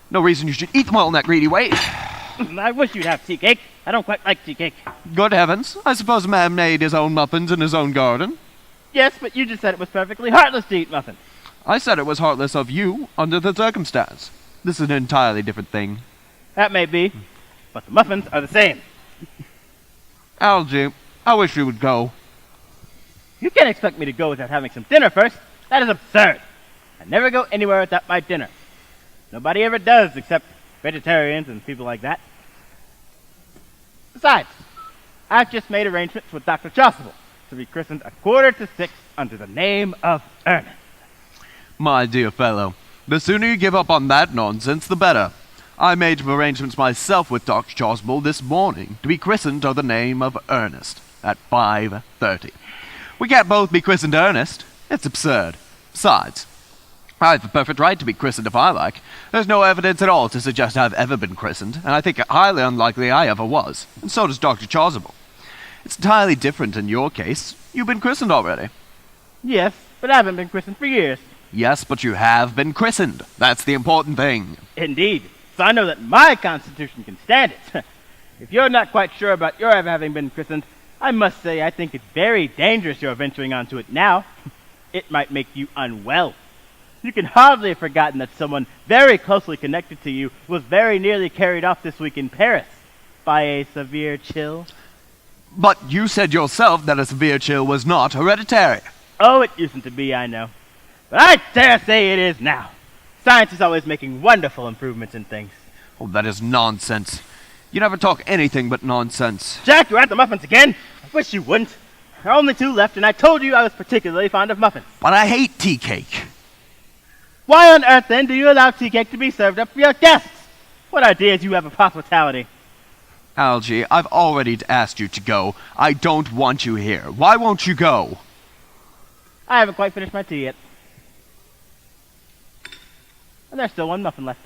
no reason you should eat them all in that greedy way. I wish you'd have tea cake. I don't quite like tea cake. Good heavens, I suppose a man made his own muffins in his own garden. Yes, but you just said it was perfectly heartless to eat muffins. I said it was heartless of you under the circumstance. This is an entirely different thing. That may be, but the muffins are the same. Algy, I wish you would go. You can't expect me to go without having some dinner first. That is absurd. I never go anywhere without my dinner. Nobody ever does, except vegetarians and people like that. Besides, I've just made arrangements with Dr. Chasuble to be christened 5:45 under the name of Ernest. My dear fellow, the sooner you give up on that nonsense, the better. I made arrangements myself with Dr. Chasuble this morning to be christened under the name of Ernest at 5:30. We can't both be christened Ernest. It's absurd. Besides, I've a perfect right to be christened if I like. There's no evidence at all to suggest I've ever been christened, and I think it highly unlikely I ever was, and so does Dr. Chasuble. It's entirely different in your case. You've been christened already. Yes, but I haven't been christened for years. Yes, but you have been christened. That's the important thing. Indeed. So I know that my constitution can stand it. If you're not quite sure about your ever having been christened, I must say I think it's very dangerous you're venturing onto it now. It might make you unwell. You can hardly have forgotten that someone very closely connected to you was very nearly carried off this week in Paris by a severe chill. But you said yourself that a severe chill was not hereditary. Oh, it used to be, I know. But I dare say it is now. Science is always making wonderful improvements in things. Oh, that is nonsense. You never talk anything but nonsense. Jack, you're at the muffins again? I wish you wouldn't. There are only 2 left, and I told you I was particularly fond of muffins. But I hate tea cake. Why on earth, then, do you allow tea cake to be served up for your guests? What ideas you have of hospitality? Algy, I've already asked you to go. I don't want you here. Why won't you go? I haven't quite finished my tea yet. And there's still 1 muffin left.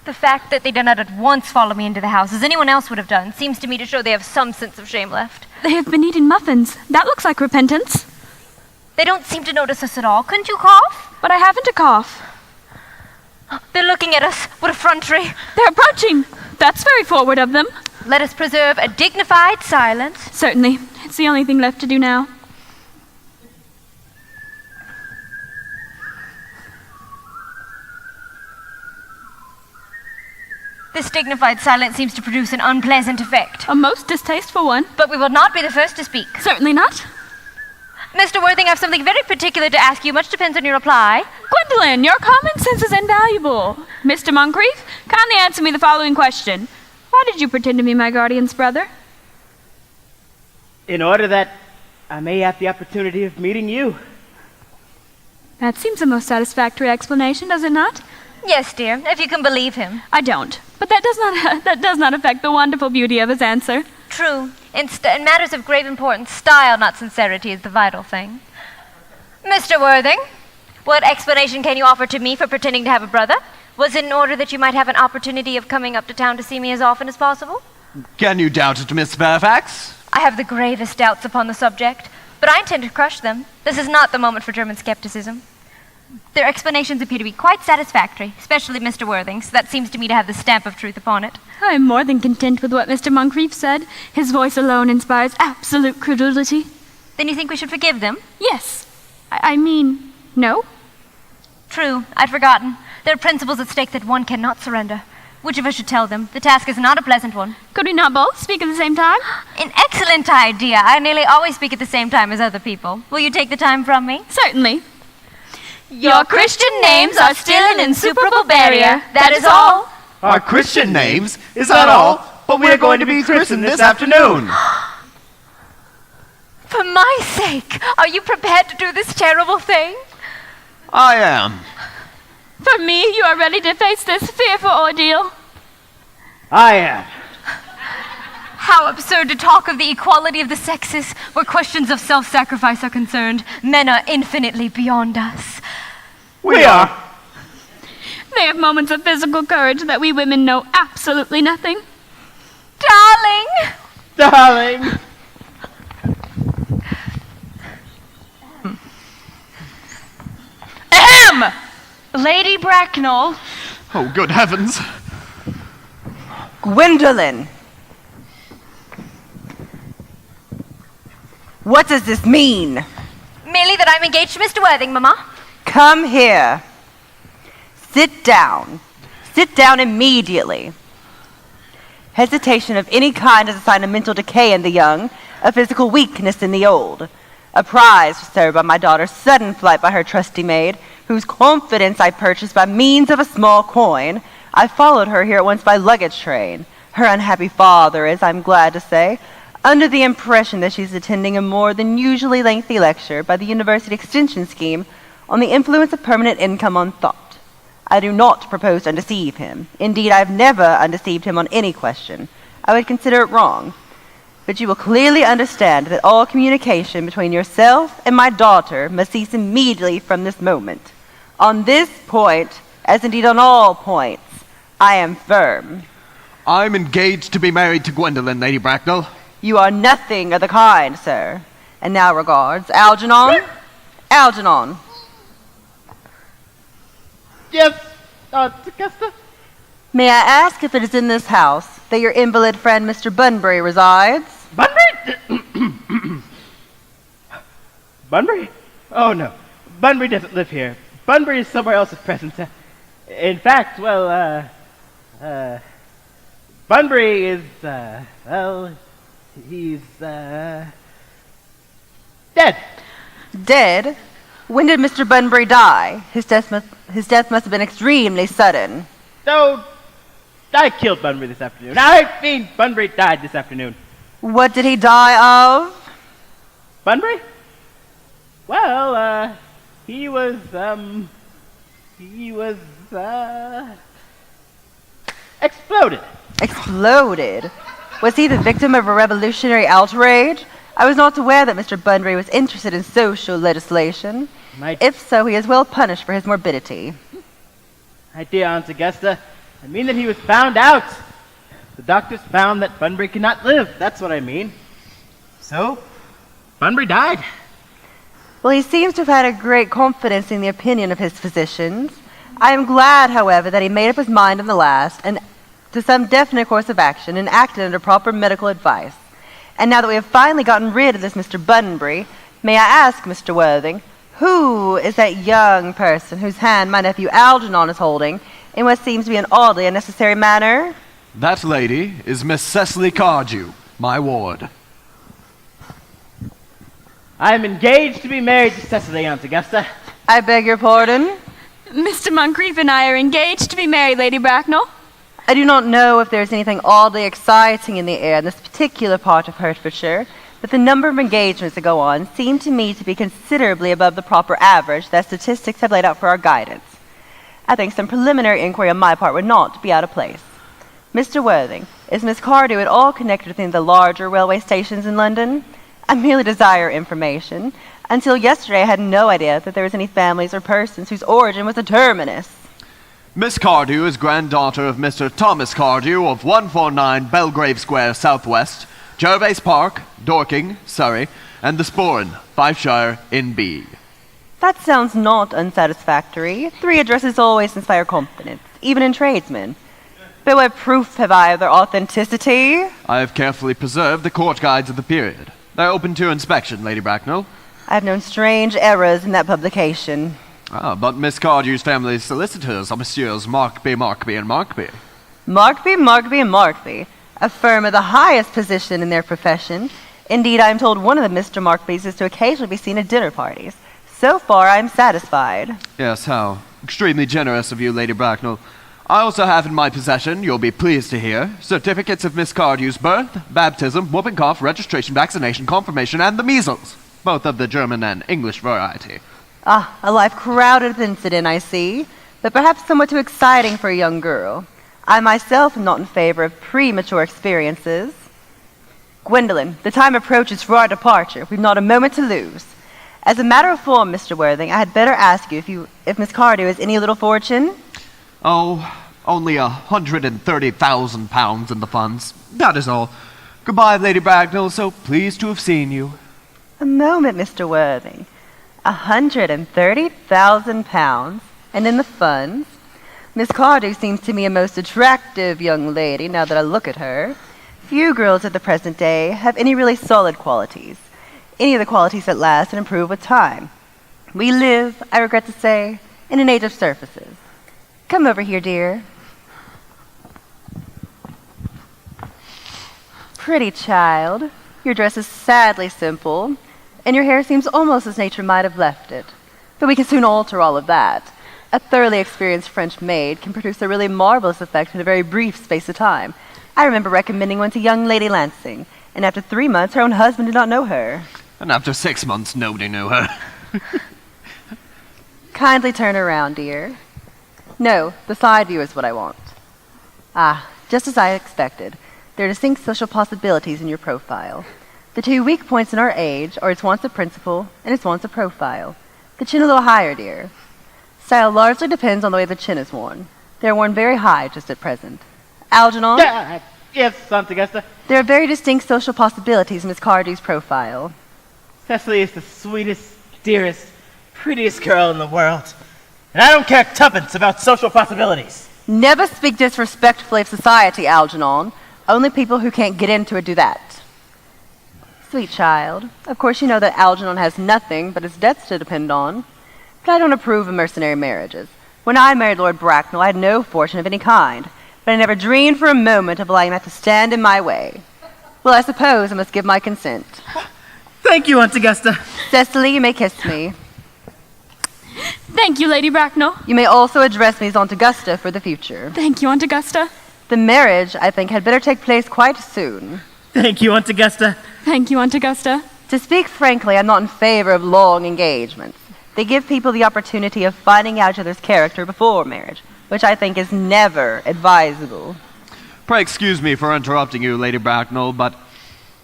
The fact that they did not at once follow me into the house, as anyone else would have done, seems to me to show they have some sense of shame left. They have been eating muffins. That looks like repentance. They don't seem to notice us at all. Couldn't you cough? But I haven't a cough. They're looking at us. What effrontery. They're approaching. That's very forward of them. Let us preserve a dignified silence. Certainly. It's the only thing left to do now. This dignified silence seems to produce an unpleasant effect. A most distasteful one. But we will not be the first to speak. Certainly not. Mr. Worthing, I have something very particular to ask you. Much depends on your reply. Gwendolyn, your common sense is invaluable. Mr. Moncrief, kindly answer me the following question. Why did you pretend to be my guardian's brother? In order that I may have the opportunity of meeting you. That seems a most satisfactory explanation, does it not? Yes, dear, if you can believe him. I don't. But that does not affect the wonderful beauty of his answer. True. In matters of grave importance, style, not sincerity, is the vital thing. Mr. Worthing, what explanation can you offer to me for pretending to have a brother? Was it in order that you might have an opportunity of coming up to town to see me as often as possible? Can you doubt it, Miss Fairfax? I have the gravest doubts upon the subject, but I intend to crush them. This is not the moment for German skepticism. Their explanations appear to be quite satisfactory, especially Mr. Worthing's. That seems to me to have the stamp of truth upon it. I am more than content with what Mr. Moncrief said. His voice alone inspires absolute credulity. Then you think we should forgive them? Yes. I mean, no. True, I'd forgotten. There are principles at stake that one cannot surrender. Which of us should tell them? The task is not a pleasant one. Could we not both speak at the same time? An excellent idea. I nearly always speak at the same time as other people. Will you take the time from me? Certainly. Your Christian names are still an insuperable barrier. That is all. Our Christian names? Is that all? But we are going to be christened this afternoon. For my sake, are you prepared to do this terrible thing? I am. For me, you are ready to face this fearful ordeal. I am. How absurd to talk of the equality of the sexes where questions of self-sacrifice are concerned. Men are infinitely beyond us. We are. They have moments of physical courage that we women know absolutely nothing. Darling! Darling! Ahem! Lady Bracknell. Oh, good heavens. Gwendolyn! What does this mean? Merely that I'm engaged to Mr. Worthing, Mama. Come here. Sit down. Sit down immediately. Hesitation of any kind is a sign of mental decay in the young, a physical weakness in the old. Apprised, sir, by my daughter's sudden flight by her trusty maid, whose confidence I purchased by means of a small coin, I followed her here at once by luggage train. Her unhappy father is, I'm glad to say, under the impression that she's attending a more than usually lengthy lecture by the University Extension Scheme on the influence of permanent income on thought. I do not propose to undeceive him. Indeed, I have never undeceived him on any question. I would consider it wrong. But you will clearly understand that all communication between yourself and my daughter must cease immediately from this moment. On this point, as indeed on all points, I am firm. I'm engaged to be married to Gwendolyn, Lady Bracknell. You are nothing of the kind, sir. And now regards, Algernon. Algernon. Yes, Augusta? May I ask if it is in this house that your invalid friend Mr. Bunbury resides? Bunbury? Bunbury? Oh, no. Bunbury doesn't live here. Bunbury is somewhere else at present. In fact, well, Bunbury is, well, he's, dead. Dead? When did Mr. Bunbury die? His death must have been extremely sudden. No, I killed Bunbury this afternoon. I mean, Bunbury died this afternoon. What did he die of? Bunbury? Well, he was, exploded. Exploded? Was he the victim of a revolutionary outrage? I was not aware that Mr. Bunbury was interested in social legislation. If so, he is well punished for his morbidity. My dear Aunt Augusta, I mean that he was found out. The doctors found that Bunbury cannot live. That's what I mean. So, Bunbury died. Well, he seems to have had a great confidence in the opinion of his physicians. I am glad, however, that he made up his mind in the last and to some definite course of action and acted under proper medical advice. And now that we have finally gotten rid of this Mr. Bunbury, may I ask, Mr. Worthing, who is that young person whose hand my nephew Algernon is holding in what seems to be an oddly unnecessary manner? That lady is Miss Cecily Cardew, my ward. I am engaged to be married to Cecily, Aunt Augusta. I beg your pardon? Mr. Moncrief and I are engaged to be married, Lady Bracknell. I do not know if there is anything oddly exciting in the air in this particular part of Hertfordshire, but the number of engagements that go on seem to me to be considerably above the proper average that statistics have laid out for our guidance. I think some preliminary inquiry on my part would not be out of place. Mr. Worthing, is Miss Cardew at all connected with any of the larger railway stations in London? I merely desire information. Until yesterday, I had no idea that there was any families or persons whose origin was a terminus. Miss Cardew is granddaughter of Mr. Thomas Cardew of 149 Belgrave Square, Southwest, Gervase Park, Dorking, Surrey, and the Sporran, Fifeshire, N.B. That sounds not unsatisfactory. 3 addresses always inspire confidence, even in tradesmen. But what proof have I of their authenticity? I have carefully preserved the court guides of the period. They're open to inspection, Lady Bracknell. I have known strange errors in that publication. But Miss Cardew's family solicitors are Messieurs Markby, Markby, and Markby. Markby, Markby, and Markby, a firm of the highest position in their profession. Indeed, I am told one of the Mr. Markbys is to occasionally be seen at dinner parties. So far, I am satisfied. Yes, how extremely generous of you, Lady Bracknell. I also have in my possession, you'll be pleased to hear, certificates of Miss Cardew's birth, baptism, whooping cough, registration, vaccination, confirmation, and the measles, both of the German and English variety. Ah, a life crowded with incident, I see, but perhaps somewhat too exciting for a young girl. I myself am not in favor of premature experiences. Gwendolen, the time approaches for our departure. We've not a moment to lose. As a matter of form, Mr. Worthing, I had better ask you if Miss Cardew has any little fortune? Oh, only £130,000 in the funds. That is all. Goodbye, Lady Bracknell. So pleased to have seen you. A moment, Mr. Worthing. £130,000, and in the funds? Miss Cardew seems to me a most attractive young lady, now that I look at her. Few girls at the present day have any really solid qualities. Any of the qualities that last and improve with time. We live, I regret to say, in an age of surfaces. Come over here, dear. Pretty child. Your dress is sadly simple, and your hair seems almost as nature might have left it. But we can soon alter all of that. A thoroughly experienced French maid can produce a really marvelous effect in a very brief space of time. I remember recommending one to young Lady Lansing, and after 3 months her own husband did not know her. And after 6 months, nobody knew her. Kindly turn around, dear. No, the side view is what I want. Ah, just as I expected. There are distinct social possibilities in your profile. The 2 weak points in our age are its wants of principle and its wants of profile. The chin a little higher, dear. Style largely depends on the way the chin is worn. They are worn very high just at present. Algernon? Yes, Aunt Augusta. There are very distinct social possibilities in Miss Cardew's profile. Cecily is the sweetest, dearest, prettiest girl in the world. And I don't care tuppence about social possibilities. Never speak disrespectfully of society, Algernon. Only people who can't get into it do that. Sweet child, of course you know that Algernon has nothing but his debts to depend on. But I don't approve of mercenary marriages. When I married Lord Bracknell, I had no fortune of any kind. But I never dreamed for a moment of allowing that to stand in my way. Well, I suppose I must give my consent. Thank you, Aunt Augusta. Cecily, you may kiss me. Thank you, Lady Bracknell. You may also address me as Aunt Augusta for the future. Thank you, Aunt Augusta. The marriage, I think, had better take place quite soon. Thank you, Aunt Augusta. Thank you, Aunt Augusta. To speak frankly, I'm not in favor of long engagements. They give people the opportunity of finding out each other's character before marriage, which I think is never advisable. Pray excuse me for interrupting you, Lady Bracknell, but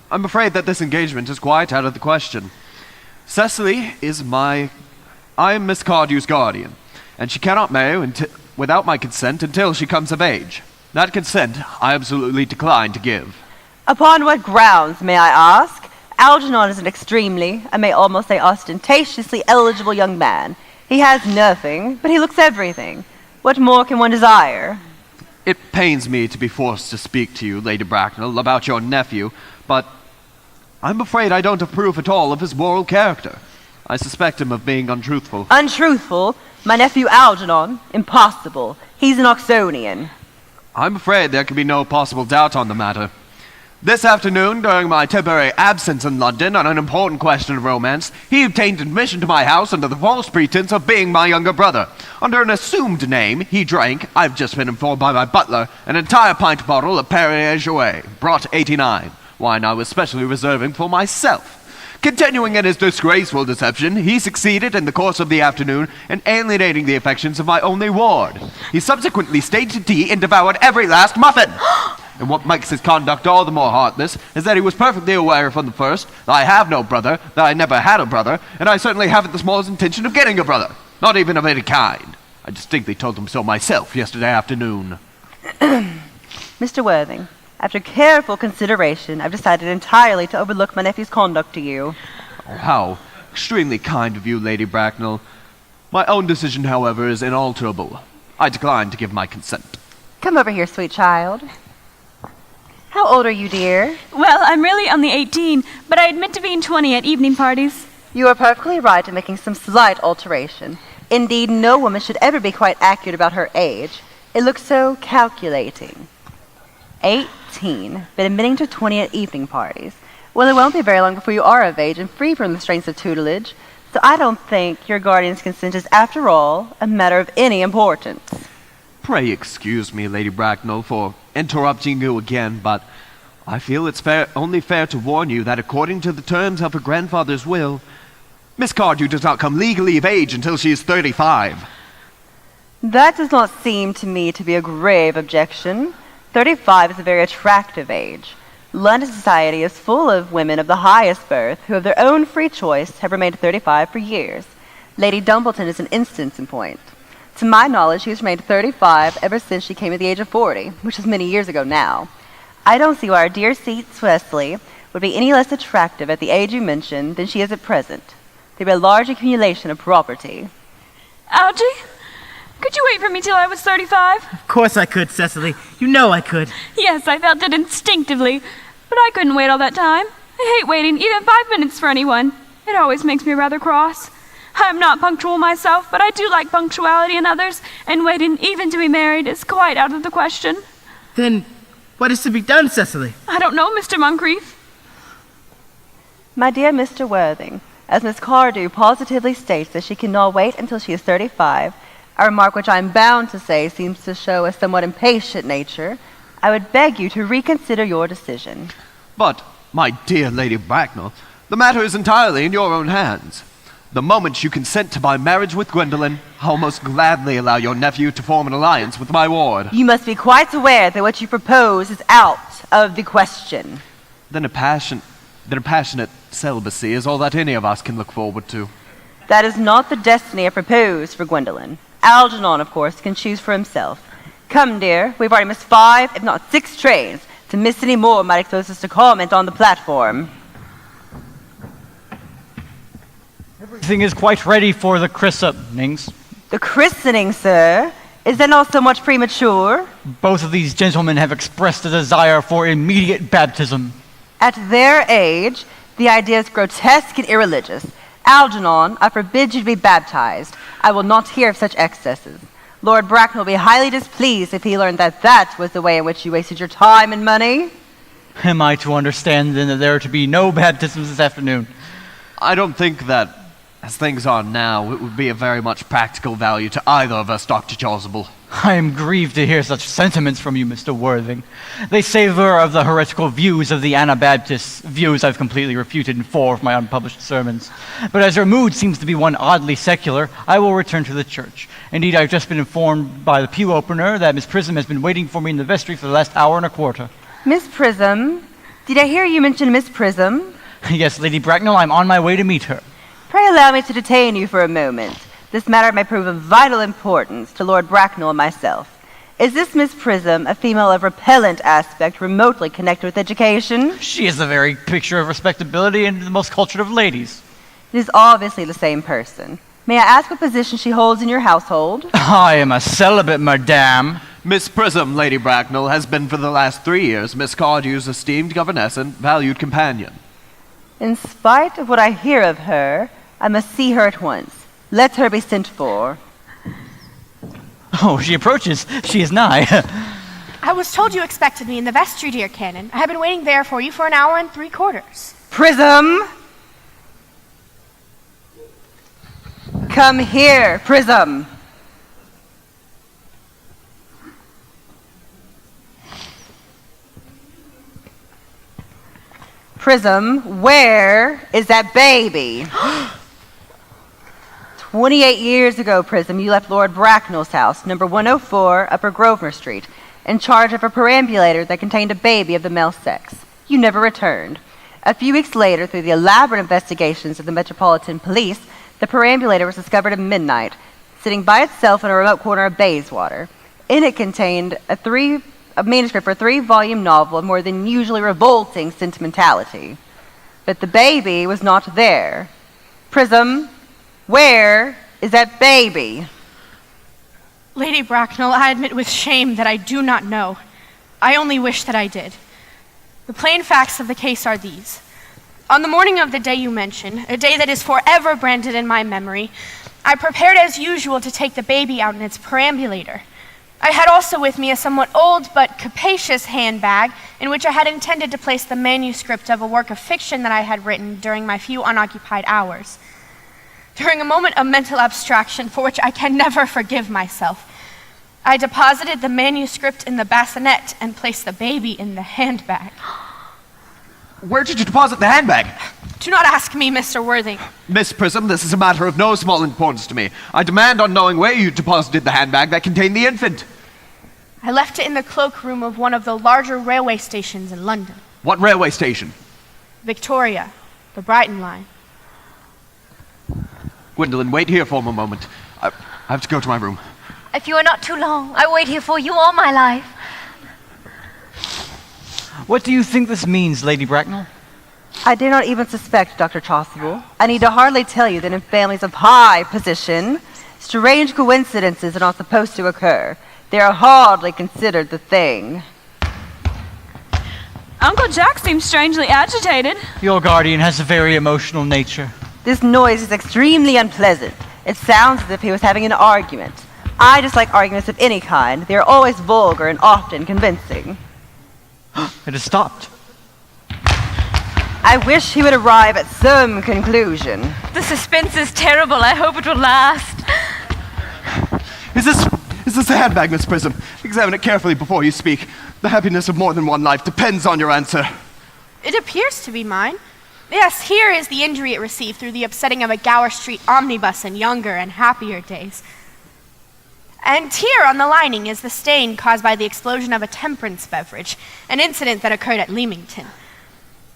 I'm afraid that this engagement is quite out of the question. Cecily is I am Miss Cardew's guardian, and she cannot marry without my consent until she comes of age. That consent I absolutely decline to give. Upon what grounds, may I ask? Algernon is an extremely, I may almost say ostentatiously eligible young man. He has nothing, but he looks everything. What more can one desire? It pains me to be forced to speak to you, Lady Bracknell, about your nephew, but I'm afraid I don't approve at all of his moral character. I suspect him of being untruthful. Untruthful? My nephew Algernon? Impossible. He's an Oxonian. I'm afraid there can be no possible doubt on the matter. This afternoon, during my temporary absence in London on an important question of romance, he obtained admission to my house under the false pretense of being my younger brother. Under an assumed name, he drank, I've just been informed by my butler, an entire pint bottle of Perrier Jouet, brought 89, wine I was specially reserving for myself. Continuing in his disgraceful deception, he succeeded in the course of the afternoon in alienating the affections of my only ward. He subsequently stayed to tea and devoured every last muffin. And what makes his conduct all the more heartless is that he was perfectly aware from the first that I have no brother, that I never had a brother, and I certainly haven't the smallest intention of getting a brother. Not even of any kind. I distinctly told him so myself yesterday afternoon. Mr. Worthing, after careful consideration, I've decided entirely to overlook my nephew's conduct to you. Oh, how extremely kind of you, Lady Bracknell. My own decision, however, is inalterable. I decline to give my consent. Come over here, sweet child. How old are you, dear? Well, I'm really only 18, but I admit to being 20 at evening parties. You are perfectly right in making some slight alteration. Indeed, no woman should ever be quite accurate about her age. It looks so calculating. 18, but admitting to 20 at evening parties. Well, it won't be very long before you are of age and free from the strains of tutelage, so I don't think your guardian's consent is, after all, a matter of any importance. Pray excuse me, Lady Bracknell, for interrupting you again, but I feel it's only fair to warn you that according to the terms of her grandfather's will, Miss Cardew does not come legally of age until she is 35. That does not seem to me to be a grave objection. 35 is a very attractive age. London society is full of women of the highest birth who, of their own free choice, have remained 35 for years. Lady Dumbleton is an instance in point. To my knowledge, she has remained 35 ever since she came at the age of 40, which is many years ago now. I don't see why our dear Seats Wesley would be any less attractive at the age you mentioned than she is at present. There would be a large accumulation of property. Algie, could you wait for me till I was 35? Of course I could, Cecily. You know I could. Yes, I felt it instinctively, but I couldn't wait all that time. I hate waiting even 5 minutes for anyone. It always makes me rather cross. I'm not punctual myself, but I do like punctuality in others, and waiting even to be married is quite out of the question. Then what is to be done, Cecily? I don't know, Mr. Moncrief. My dear Mr. Worthing, as Miss Cardew positively states that she cannot wait until she is 35, a remark which I am bound to say seems to show a somewhat impatient nature, I would beg you to reconsider your decision. But, my dear Lady Bracknell, the matter is entirely in your own hands. The moment you consent to my marriage with Gwendolen, I'll most gladly allow your nephew to form an alliance with my ward. You must be quite aware that what you propose is out of the question. Then a passionate celibacy is all that any of us can look forward to. That is not the destiny I propose for Gwendolen. Algernon, of course, can choose for himself. Come, dear, we've already missed 5, if not 6 trains. To miss any more might expose us to comment on the platform. Everything is quite ready for the christenings. The christening, sir? Is that not so much premature? Both of these gentlemen have expressed a desire for immediate baptism. At their age, the idea is grotesque and irreligious. Algernon, I forbid you to be baptized. I will not hear of such excesses. Lord Bracknell will be highly displeased if he learned that that was the way in which you wasted your time and money. Am I to understand, then, that there are to be no baptisms this afternoon? I don't think that, as things are now, it would be of very much practical value to either of us, Dr. Chasuble. I am grieved to hear such sentiments from you, Mr. Worthing. They savor of the heretical views of the Anabaptists, views I've completely refuted in 4 of my unpublished sermons. But as your mood seems to be one oddly secular, I will return to the church. Indeed, I've just been informed by the pew opener that Miss Prism has been waiting for me in the vestry for the last hour and a quarter. Miss Prism? Did I hear you mention Miss Prism? Yes, Lady Bracknell, I'm on my way to meet her. Pray allow me to detain you for a moment. This matter may prove of vital importance to Lord Bracknell and myself. Is this Miss Prism a female of repellent aspect remotely connected with education? She is the very picture of respectability and the most cultured of ladies. It is obviously the same person. May I ask what position she holds in your household? I am a celibate, madame. Miss Prism, Lady Bracknell, has been for the last 3 years Miss Cardew's esteemed governess and valued companion. In spite of what I hear of her, I must see her at once. Let her be sent for. Oh, she approaches. She is nigh. I was told you expected me in the vestry, dear Canon. I have been waiting there for you for 1 hour and 3/4. Prism! Come here, Prism! Prism, where is that baby? 28 years ago, Prism, you left Lord Bracknell's house, number 104, Upper Grosvenor Street, in charge of a perambulator that contained a baby of the male sex. You never returned. A few weeks later, through the elaborate investigations of the Metropolitan Police, the perambulator was discovered at midnight, sitting by itself in a remote corner of Bayswater. In it contained a manuscript for a 3-volume novel of more than usually revolting sentimentality. But the baby was not there. Prism, where is that baby? Lady Bracknell, I admit with shame that I do not know. I only wish that I did. The plain facts of the case are these. On the morning of the day you mention, a day that is forever branded in my memory, I prepared as usual to take the baby out in its perambulator. I had also with me a somewhat old but capacious handbag in which I had intended to place the manuscript of a work of fiction that I had written during my few unoccupied hours. During a moment of mental abstraction for which I can never forgive myself, I deposited the manuscript in the bassinet and placed the baby in the handbag. Where did you deposit the handbag? Do not ask me, Mr. Worthing. Miss Prism, this is a matter of no small importance to me. I demand on knowing where you deposited the handbag that contained the infant. I left it in the cloakroom of one of the larger railway stations in London. What railway station? Victoria, the Brighton line. Gwendolyn, wait here for a moment. I have to go to my room. If you are not too long, I wait here for you all my life. What do you think this means, Lady Bracknell? I dare not even suspect, Dr. Chasuble. I need to hardly tell you that in families of high position, strange coincidences are not supposed to occur. They are hardly considered the thing. Uncle Jack seems strangely agitated. Your guardian has a very emotional nature. This noise is extremely unpleasant. It sounds as if he was having an argument. I dislike arguments of any kind. They are always vulgar and often convincing. It has stopped. I wish he would arrive at some conclusion. The suspense is terrible. I hope it will last. Is this a handbag, Miss Prism? Examine it carefully before you speak. The happiness of more than one life depends on your answer. It appears to be mine. Yes, here is the injury it received through the upsetting of a Gower Street omnibus in younger and happier days. And here on the lining is the stain caused by the explosion of a temperance beverage, an incident that occurred at Leamington.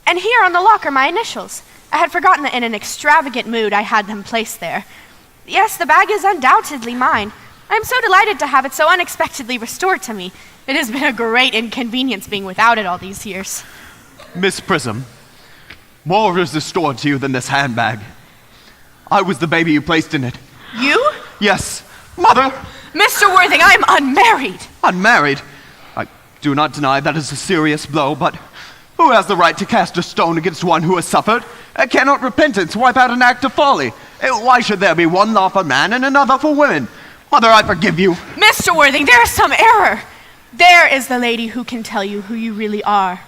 And here on the lock are my initials. I had forgotten that in an extravagant mood I had them placed there. Yes, the bag is undoubtedly mine. I am so delighted to have it so unexpectedly restored to me. It has been a great inconvenience being without it all these years. Miss Prism, more is restored to you than this handbag. I was the baby you placed in it. You? Yes, Mother! Mr. Worthing, I am unmarried. Unmarried? I do not deny that is a serious blow, but who has the right to cast a stone against one who has suffered? Cannot repentance wipe out an act of folly? Why should there be one law for man and another for women? Mother, I forgive you. Mr. Worthing, there is some error. There is the lady who can tell you who you really are.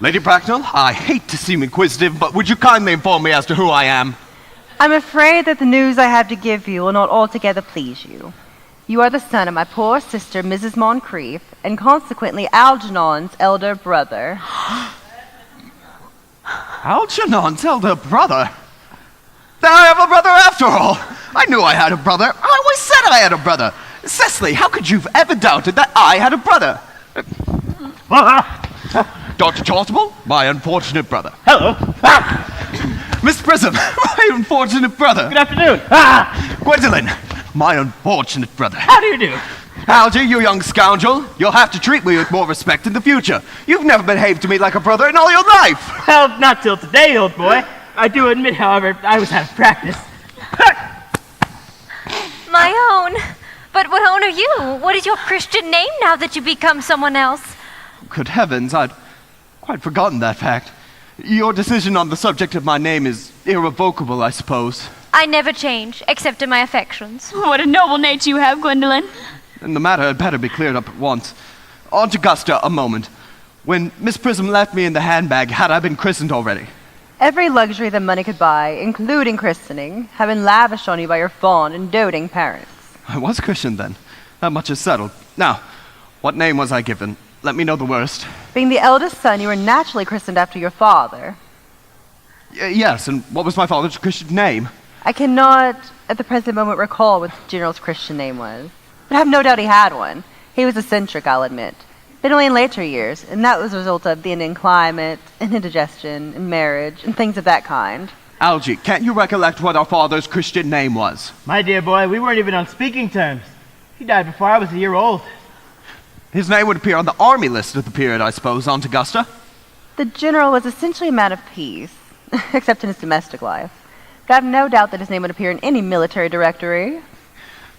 Lady Bracknell, I hate to seem inquisitive, but would you kindly inform me as to who I am? I'm afraid that the news I have to give you will not altogether please you. You are the son of my poor sister, Mrs. Moncrief, and consequently Algernon's elder brother. Algernon's elder brother? Then I have a brother after all. I knew I had a brother. I always said I had a brother. Cecily, how could you have ever doubted that I had a brother? Dr. Chasuble, my unfortunate brother. Hello. Miss Prism, my unfortunate brother. Good afternoon. Ah! Gwendolyn, my unfortunate brother. How do you do? Algy, you young scoundrel, you'll have to treat me with more respect in the future. You've never behaved to me like a brother in all your life. Well, not till today, old boy. I do admit, however, I was out of practice. My own. But what own are you? What is your Christian name now that you become someone else? Good heavens, I'd quite forgotten that fact. Your decision on the subject of my name is irrevocable, I suppose. I never change, except in my affections. What a noble nature you have, Gwendolyn. And the matter had better be cleared up at once. Aunt Augusta, a moment. When Miss Prism left me in the handbag, had I been christened already? Every luxury that money could buy, including christening, have been lavished on you by your fond and doting parents. I was christened then. That much is settled. Now, what name was I given? Let me know the worst. Being the eldest son, you were naturally christened after your father. Yes, and what was my father's Christian name? I cannot, at the present moment, recall what the General's Christian name was. But I have no doubt he had one. He was eccentric, I'll admit. But only in later years, and that was a result of the Indian climate, and indigestion, and marriage, and things of that kind. Algy, can't you recollect what our father's Christian name was? My dear boy, we weren't even on speaking terms. He died before I was a year old. His name would appear on the army list of the period, I suppose, Aunt Augusta? The General was essentially a man of peace, except in his domestic life. But I have no doubt that his name would appear in any military directory.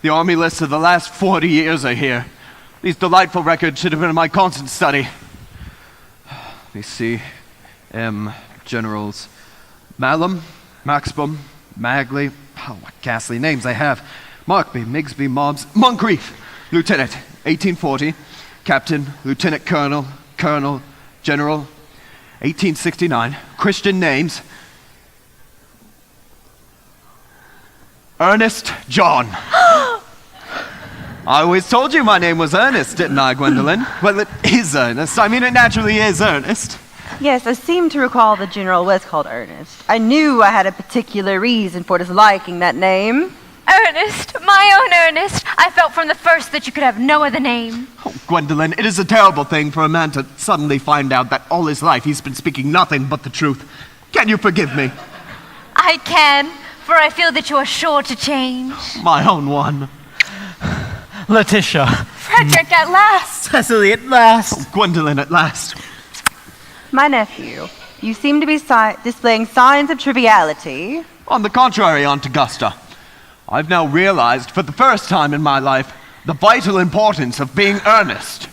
The army lists of the last 40 years are here. These delightful records should have been in my constant study. Let me see. Generals. Malum, Maxbum, Magley. Oh, what ghastly names I have. Markby, Migsby, Mobbs, Moncrief. Lieutenant, 1840. Captain, Lieutenant Colonel, Colonel, General, 1869. Christian names. Ernest John. I always told you my name was Ernest, didn't I, Gwendolyn? Well, it is Ernest. I mean, it naturally is Ernest. Yes, I seem to recall the General was called Ernest. I knew I had a particular reason for disliking that name. Ernest, my own Ernest. I felt from the first that you could have no other name. Oh, Gwendolyn, it is a terrible thing for a man to suddenly find out that all his life he's been speaking nothing but the truth. Can you forgive me? I can, for I feel that you are sure to change. My own one. Letitia. Frederick, at last! Cecily, at last. Oh, Gwendolyn, at last. My nephew, you seem to be displaying signs of triviality. On the contrary, Aunt Augusta. I've now realized, for the first time in my life, the vital importance of being earnest.